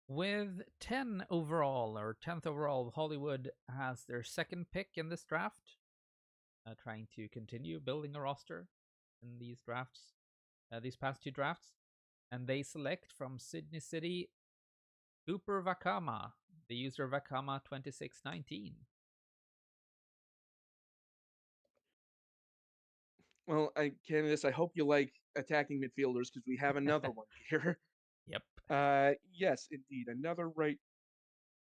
With 10 overall, or 10th overall, Hollywood has their second pick in this draft, trying to continue building a roster in these drafts, these past two drafts. And they select from Sydney City Cooper Vakama, the user Vakama2619. Well, Candace, I hope you like attacking midfielders because we have another one here. Yep. Yes, indeed, another right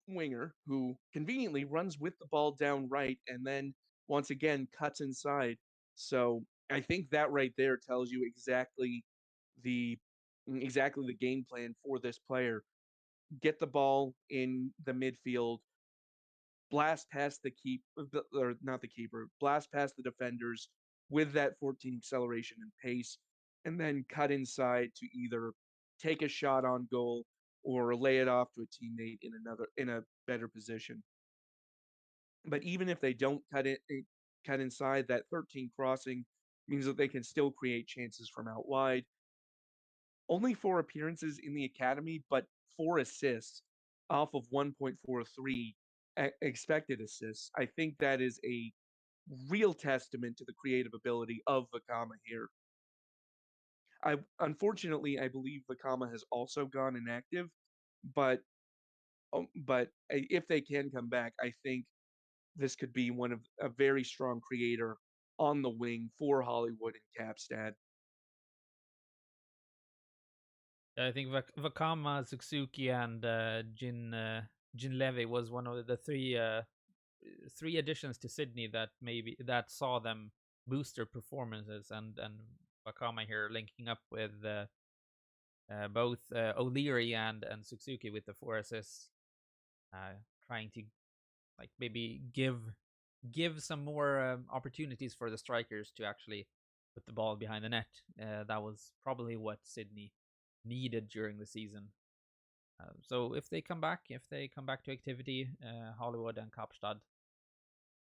winger who conveniently runs with the ball down right and then once again cuts inside. So I think that right there tells you the exactly the game plan for this player. Get the ball in the midfield, blast past the keep or not the keeper, blast past the defenders with that 14 acceleration and pace, and then cut inside to either take a shot on goal or lay it off to a teammate in a better position. But even if they don't cut inside, that 13 crossing means that they can still create chances from out wide. Only 4 appearances in the academy, but 4 assists off of 1.43 expected assists. I think that is a real testament to the creative ability of Vakama here. I believe Vakama has also gone inactive, but if they can come back, I think this could be one of a very strong creator on the wing for Hollywood and Capstad. I think Vakama, Suzuki, and Jin Levy was one of the three additions to Sydney that saw them boost their performances, and Vakama here linking up with both O'Leary and Suzuki with the 4 assists, trying to like maybe give some more opportunities for the strikers to actually put the ball behind the net. That was probably what Sydney needed during the season. So if they come back to activity, Hollywood and Kapstad,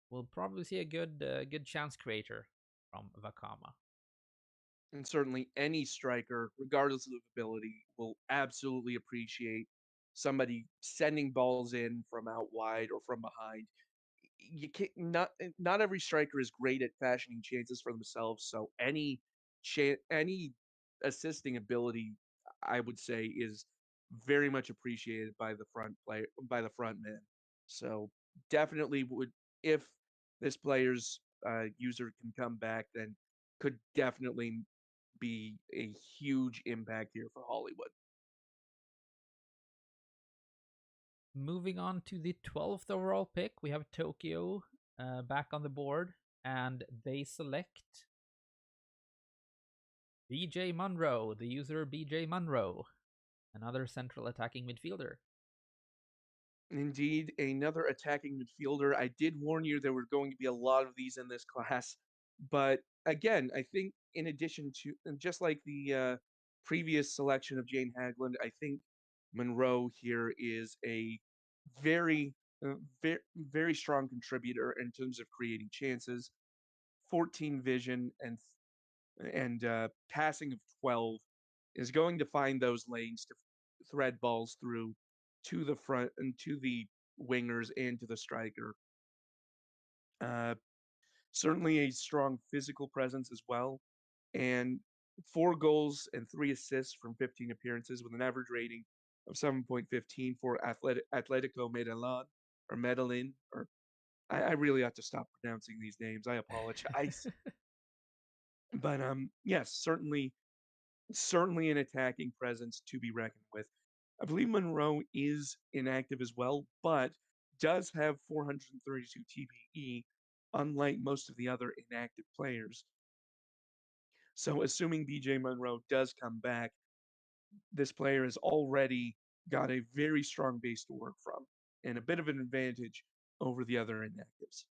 we'll probably see a good chance creator from Vakama. And certainly any striker, regardless of ability, will absolutely appreciate somebody sending balls in from out wide or from behind. You can't not every striker is great at fashioning chances for themselves. So any assisting ability, I would say, is very much appreciated by the front man. So definitely would if this player's user can come back, then could definitely be a huge impact here for Hollywood. Moving on to the 12th overall pick, we have Tokyo back on the board, and they select BJ Munro, the user BJ Munro, another central attacking midfielder. Indeed, another attacking midfielder. I did warn you there were going to be a lot of these in this class, but again, I think in addition to just like the previous selection of Jane Hagland, I think Monroe here is a very, very strong contributor in terms of creating chances. 14 vision and passing of 12 is going to find those lanes to thread balls through to the front and to the wingers and to the striker. Uh, Certainly a strong physical presence as well, and 4 goals and 3 assists from 15 appearances with an average rating of 7.15 for Atletico Medellin or Medellin, or I really ought to stop pronouncing these names. I apologize. But yes, certainly an attacking presence to be reckoned with. I believe Monroe is inactive as well, but does have 432 TPE, unlike most of the other inactive players. So, assuming BJ Monroe does come back, this player has already got a very strong base to work from and a bit of an advantage over the other inactives.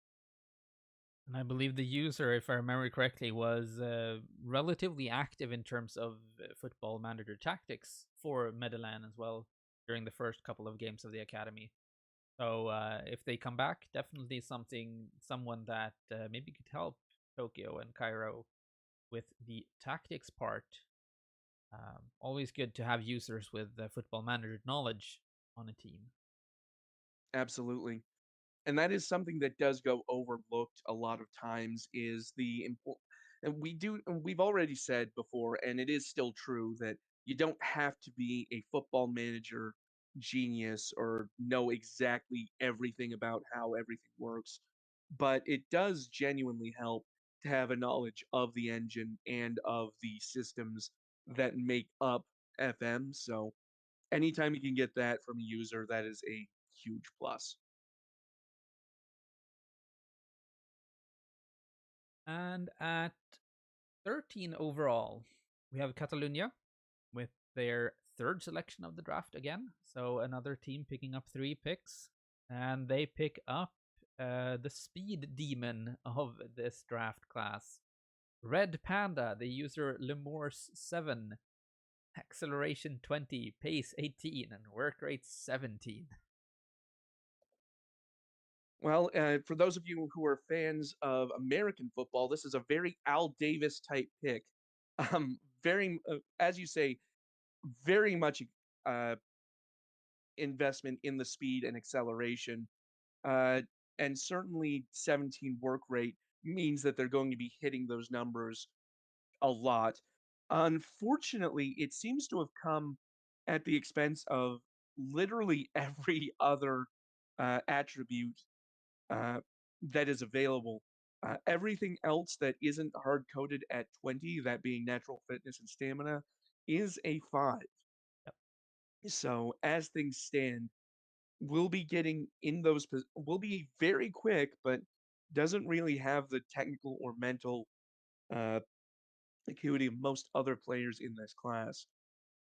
And I believe the user, if I remember correctly, was relatively active in terms of football manager tactics for Medellin as well during the first couple of games of the academy. So if they come back, definitely someone that maybe could help Tokyo and Cairo with the tactics part. Always good to have users with football manager knowledge on a team. Absolutely. And that is something that does go overlooked a lot of times is the and we've already said before, and it is still true, that you don't have to be a football manager genius or know exactly everything about how everything works, but it does genuinely help to have a knowledge of the engine and of the systems that make up FM. So anytime you can get that from a user, that is a huge plus. And at 13 overall, we have Catalunya with their third selection of the draft again. So another team picking up 3 picks, and they pick up the speed demon of this draft class, Red Panda, the user Lemorse7, acceleration 20, pace 18, and work rate 17. Well, for those of you who are fans of American football, this is a very Al Davis type pick. As you say, very much uh, investment in the speed and acceleration, uh, and certainly 17 work rate means that they're going to be hitting those numbers a lot. Unfortunately, it seems to have come at the expense of literally every other attribute uh, that is available. Everything else that isn't hard coded at 20, that being natural fitness and stamina, is a 5. Yep. So as things stand, we'll be getting in we'll be very quick, but doesn't really have the technical or mental uh, acuity of most other players in this class.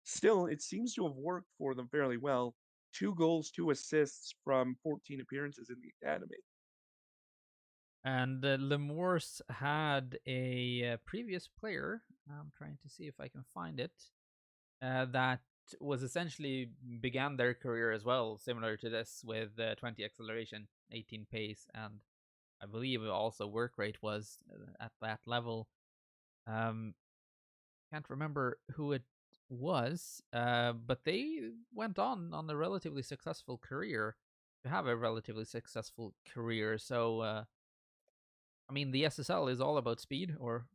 Still, it seems to have worked for them fairly well. 2 goals, 2 assists from 14 appearances in the academy. And Lemorse had a previous player. I'm trying to see if I can find it. That was essentially began their career as well, similar to this, with 20 acceleration, 18 pace, and I believe also work rate was at that level. Um, can't remember who it was, but they went on a relatively successful career to have a relatively successful career. So, I mean, the SSL is all about speed, or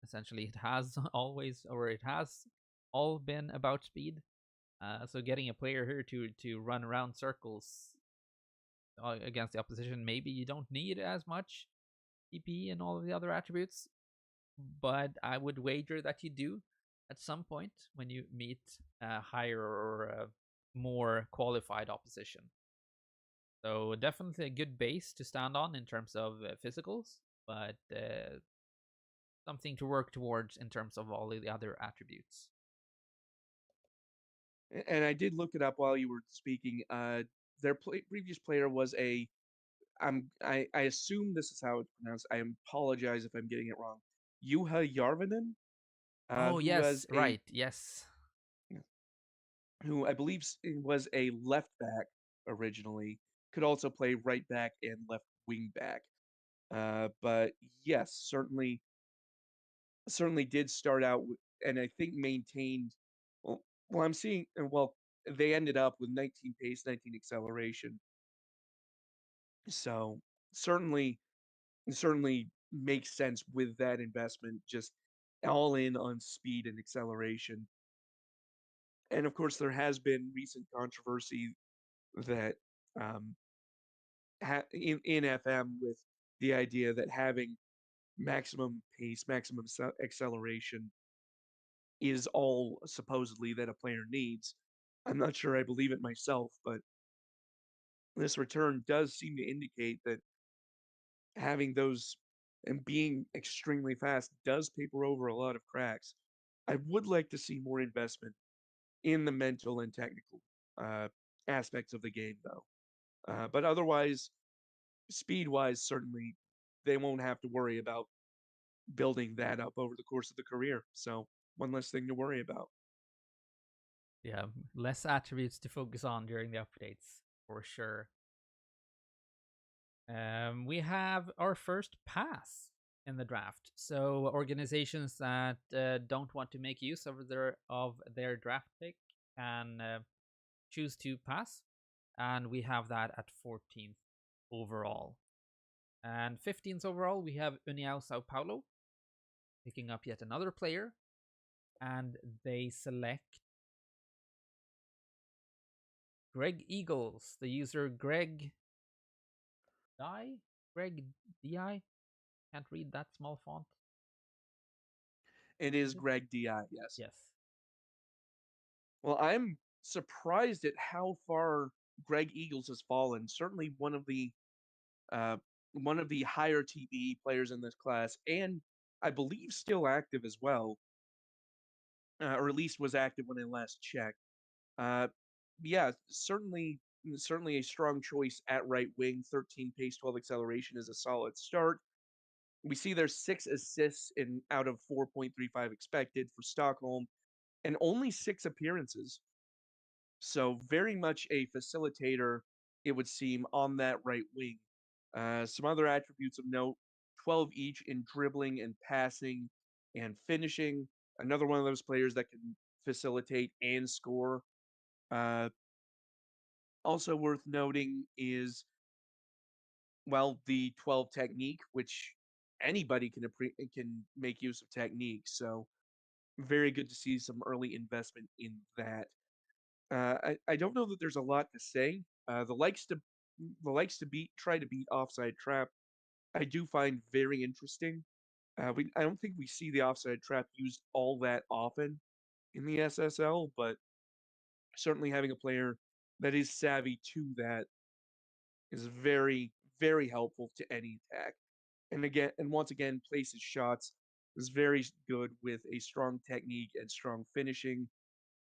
essentially it has always, or it has all been about speed. So getting a player here to run around circles against the opposition, maybe you don't need as much TP and all of the other attributes, but I would wager that you do at some point when you meet a higher or a more qualified opposition. So definitely a good base to stand on in terms of physicals, but something to work towards in terms of all of the other attributes. And I did look it up while you were speaking. Their previous player was a. I assume this is how it's pronounced. I apologize if I'm getting it wrong. Juha Jarvinen, Oh who was yes, right, yes. who I believe was a left back originally, could also play right back and left wing back. But yes, certainly did start out and I think maintained. Well, I'm seeing. Well, they ended up with 19 pace, 19 acceleration. So certainly, It certainly makes sense with that investment, just all in on speed and acceleration. And of course, there has been recent controversy that um, in FM with the idea that having maximum pace, maximum acceleration is all supposedly that a player needs. I'm not sure I believe it myself, but this return does seem to indicate that having those and being extremely fast does paper over a lot of cracks. I would like to see more investment in the mental and technical uh, aspects of the game, though. But otherwise, speed wise, certainly they won't have to worry about building that up over the course of the career. So, one less thing to worry about. Yeah, less attributes to focus on during the updates for sure. We have our first pass in the draft. So organizations that don't want to make use of their draft pick can choose to pass, and we have that at 14th overall. And 15th overall, we have União Sao Paulo picking up yet another player, and they select Greg Eagles, the user Greg Di, Greg Di. Can't read that small font. It is Greg Di, yes. Yes. Well, I'm surprised at how far Greg Eagles has fallen. Certainly uh, one of the higher TBE players in this class, and I believe still active as well, or at least was active when I last checked. Uh, yeah, certainly a strong choice at right wing. 13 pace, 12 acceleration is a solid start. We see there's 6 assists in out of 4.35 expected for Stockholm, and only 6 appearances. So very much a facilitator, it would seem, on that right wing. Some other attributes of note: 12 each in dribbling and passing and finishing. Another one of those players that can facilitate and score. Uh, Also worth noting is, well, the 12 technique, which anybody can make use of technique. So very good to see some early investment in that. I don't know that there's a lot to say. The likes to beat try to beat offside trap. I do find very interesting. I don't think we see the offside trap used all that often in the SSL, but certainly having a player that is savvy to that is very helpful to any attack. And once again, places shots is very good with a strong technique and strong finishing,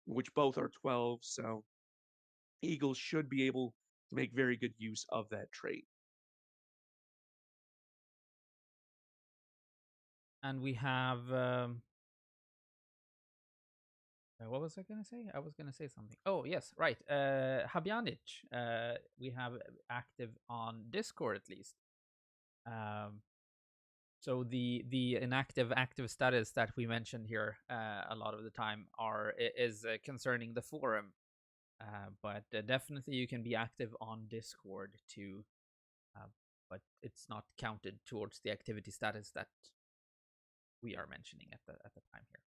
which both are 12. So Eagles should be able to make very good use of that trait. And we have what was I going to say? I was going to say something. Oh, yes, right. Habjanic, we have active on Discord at least. Um, so the inactive active status that we mentioned here a lot of the time is concerning the forum. But definitely you can be active on Discord too. Uh, but it's not counted towards the activity status that we are mentioning at the time here.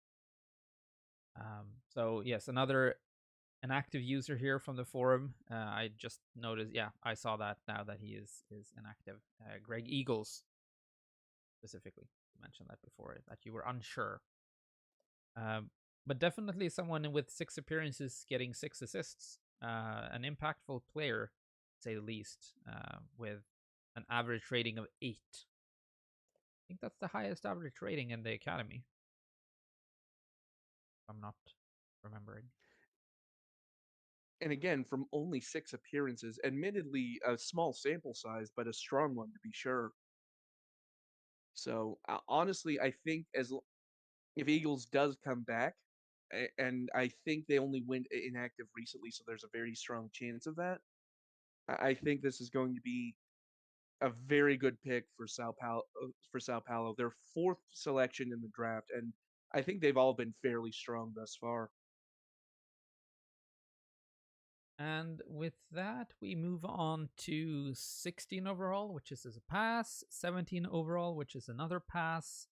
So yes, an active user here from the forum. I just noticed. Yeah, I saw that now that he is inactive. Greg Eagles specifically. You mentioned that before that you were unsure. Um, but definitely someone with 6 appearances getting 6 assists. An impactful player, to say the least, with an average rating of 8. I think that's the highest average rating in the academy. If I'm not remembering. And again, from only 6 appearances, admittedly a small sample size, but a strong one to be sure. So honestly, I think if Eagles does come back, and I think they only went inactive recently, so there's a very strong chance of that. I think this is going to be a very good pick for Sao Paulo. Their fourth selection in the draft, and I think they've all been fairly strong thus far. And with that, we move on to 16 overall, which is a pass, 17 overall, which is another pass,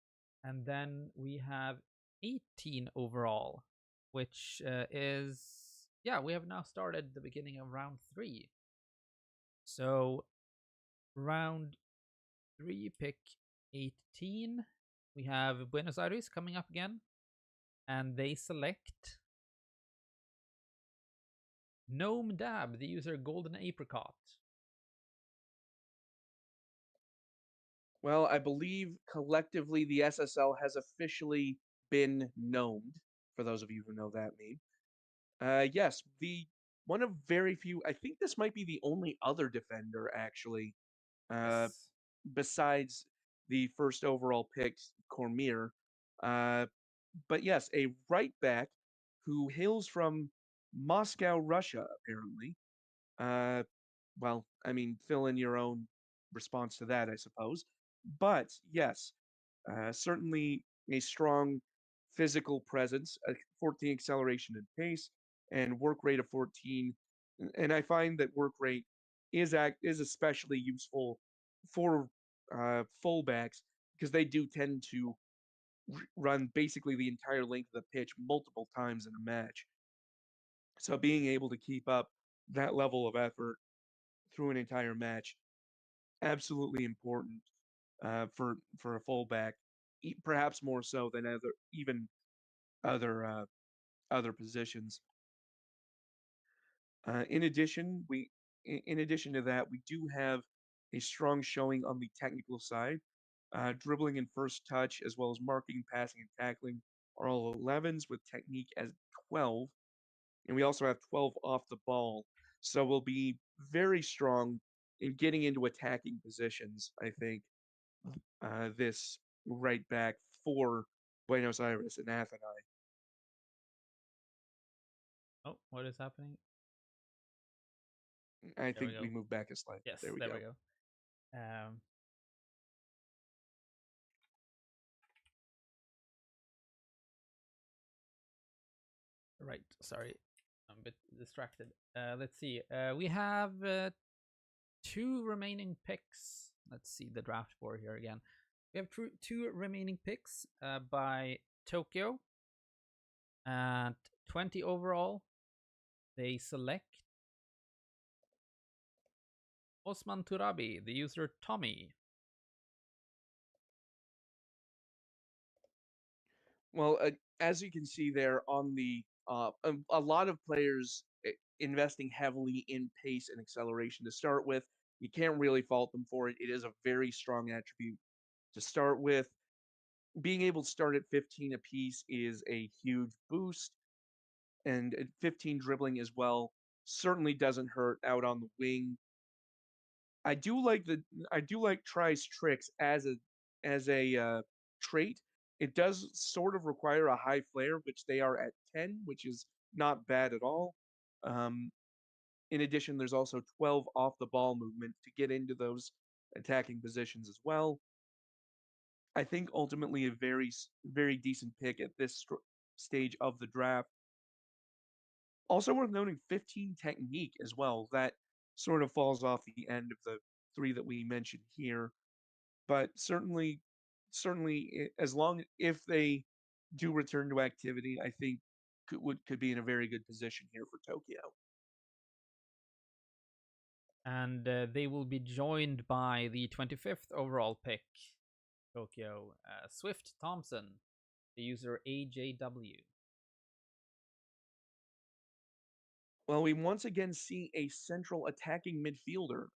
and then we have 18 overall, which is, yeah, we have now started the beginning of round three. So, round three, pick 18. We have Buenos Aires coming up again, and they select Gnome Dab, the user Golden Apricot. Well, I believe collectively the SSL has officially been gnomed, for those of you who know that meme. Yes, the one of very few, I think this might be the only other defender actually, uh, Yes. besides the first overall pick, Cormier. Uh, but yes, a right back who hails from Moscow, Russia, apparently. Uh, well, I mean, fill in your own response to that, I suppose. But yes, certainly a strong physical presence, a 14 acceleration and pace, and work rate of 14. And I find that work rate is especially useful for fullbacks because they do tend to run basically the entire length of the pitch multiple times in a match. So being able to keep up that level of effort through an entire match, absolutely important for a fullback, perhaps more so than other other positions. In addition, in addition to that, we do have a strong showing on the technical side. Dribbling and first touch, as well as marking, passing, and tackling, are all 11s with technique as 12, and we also have 12 off the ball. So we'll be very strong in getting into attacking positions, I think, this right back for Buenos Aires and Athens. Oh, what is happening? I There we think we go. move back a slide. Yes, There we there we go. go. Um, right. Sorry, I'm a bit distracted. Let's see. We have two remaining picks. Let's see the draft board here again. We have two remaining picks by Tokyo. At 20 overall, they select Osman Turabi, the user Tommy. Well, as you can see there on the a lot of players investing heavily in pace and acceleration to start with. You can't really fault them for it. It is a very strong attribute to start with. Being able to start at 15 apiece is a huge boost, and 15 dribbling as well certainly doesn't hurt out on the wing. I do like tries tricks as a trait. It does sort of require a high flare, which they are at 10, which is not bad at all. Um, in addition, there's also 12 off the ball movement to get into those attacking positions as well. I think ultimately a very decent pick at this stage of the draft. Also worth noting 15 technique as well. That sort of falls off the end of the three that we mentioned here, but certainly as long if they do return to activity, I think could be in a very good position here for Tokyo. And they will be joined by the 25th overall pick, Tokyo, Swift Thompson, the user AJW. Well, we once again see a central attacking midfielder.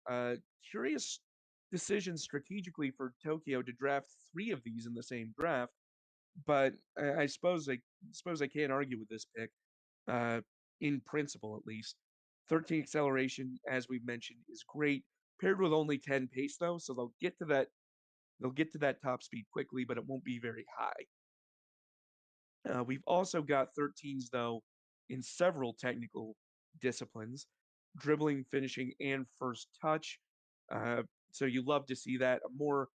Curious decision strategically for Tokyo to draft three of these in the same draft, but I suppose I can't argue with this pick, uh, in principle at least. 13 acceleration, as we've mentioned, is great. Paired with only 10 pace though, so they'll get to that top speed quickly, but it won't be very high. We've also got 13s though in several technical disciplines, dribbling, finishing, and first touch. Uh, so you love to see that a more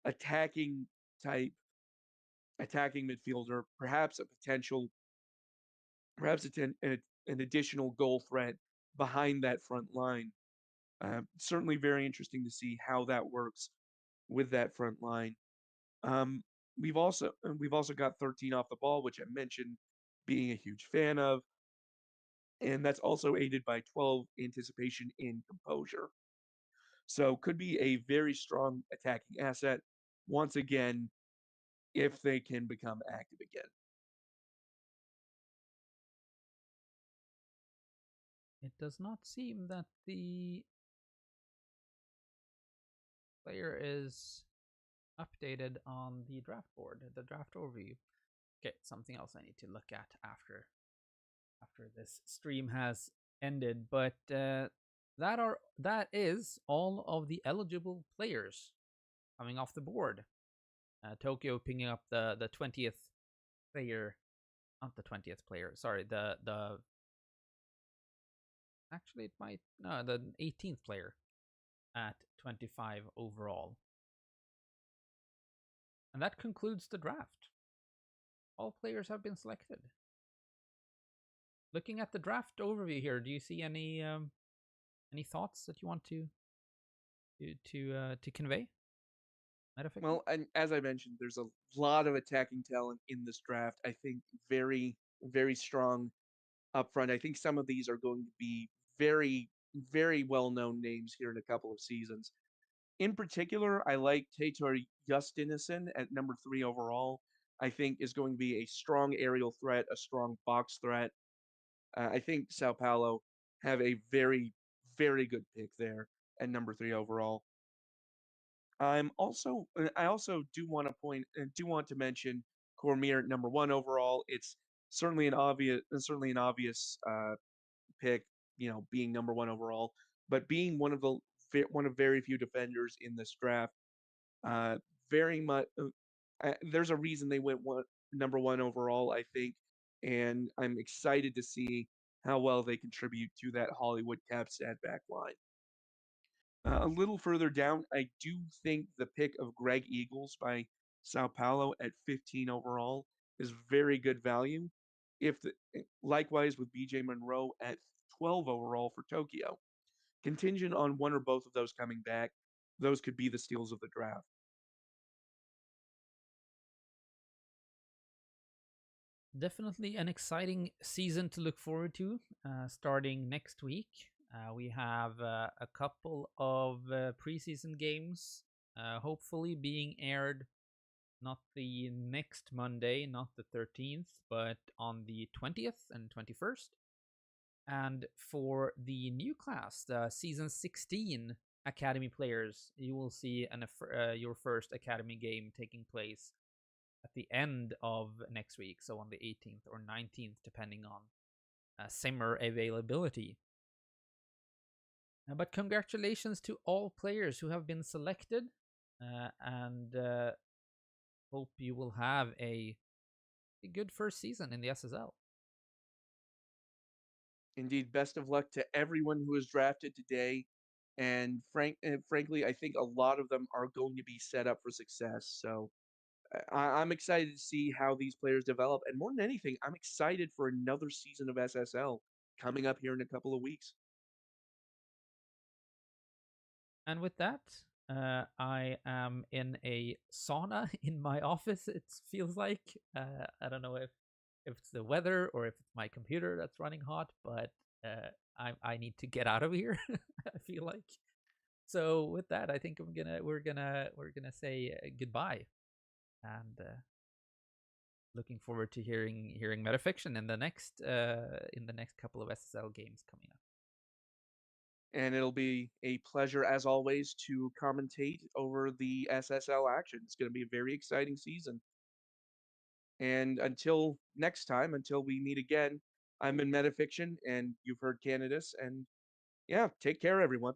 attacking type attacking midfielder, perhaps a potential, perhaps an additional goal threat behind that front line. Certainly very interesting to see how that works with that front line. Um, we've also got 13 off the ball, which I mentioned being a huge fan of, and that's also aided by 12 anticipation and composure. So could be a very strong attacking asset once again if they can become active again. It does not seem that the player is updated on the draft board, the draft overview. Okay, something else I need to look at after this stream has ended. But that is all of the eligible players coming off the board. Tokyo picking up the 20th player, not the 20th player. Sorry, the actually it might no the 18th player at 25 overall. And that concludes the draft. All players have been selected. Looking at the draft overview here, do you see any thoughts that you want to convey? Metafiction? Well, and as I mentioned, there's a lot of attacking talent in this draft. I think very, very strong up front. I think some of these are going to be very, very well-known names here in a couple of seasons. In particular, I like Tator Justinison at number 3 overall. I think is going to be a strong aerial threat, a strong box threat. I think Sao Paulo have a very, very good pick there at number 3 overall. I also do want to mention Cormier at number 1 overall. It's certainly an obvious pick, being number 1 overall, but being one of very few defenders in this draft, uh, very much. There's a reason they went number 1 overall, I think, and I'm excited to see how well they contribute to that Hollywood Capstad back line. A little further down, I do think the pick of Greg Eagles by Sao Paulo at 15 overall is very good value. Likewise with BJ Monroe at 12 overall for Tokyo. Contingent on one or both of those coming back, those could be the steals of the draft. Definitely an exciting season to look forward to. Starting next week, we have a couple of preseason games, hopefully being aired not the next Monday, not the 13th, but on the 20th and 21st. And for the new class, the season 16 academy players, you will see your first academy game taking place at the end of next week, so on the 18th or 19th, depending on simmer availability. But congratulations to all players who have been selected, and hope you will have a good first season in the SSL. Indeed, best of luck to everyone who was drafted today. And frankly, I think a lot of them are going to be set up for success. So I'm excited to see how these players develop. And more than anything, I'm excited for another season of SSL coming up here in a couple of weeks. And with that, I am in a sauna in my office. It feels like I don't know if it's the weather or if it's my computer that's running hot, but I need to get out of here. I feel like. So with that, I think we're gonna say goodbye, and looking forward to hearing metafiction in the next couple of SSL games coming up. And it'll be a pleasure, as always, to commentate over the SSL action. It's going to be a very exciting season. And until next time, until we meet again, I'm in Metafiction, and you've heard Candace. And yeah, take care, everyone.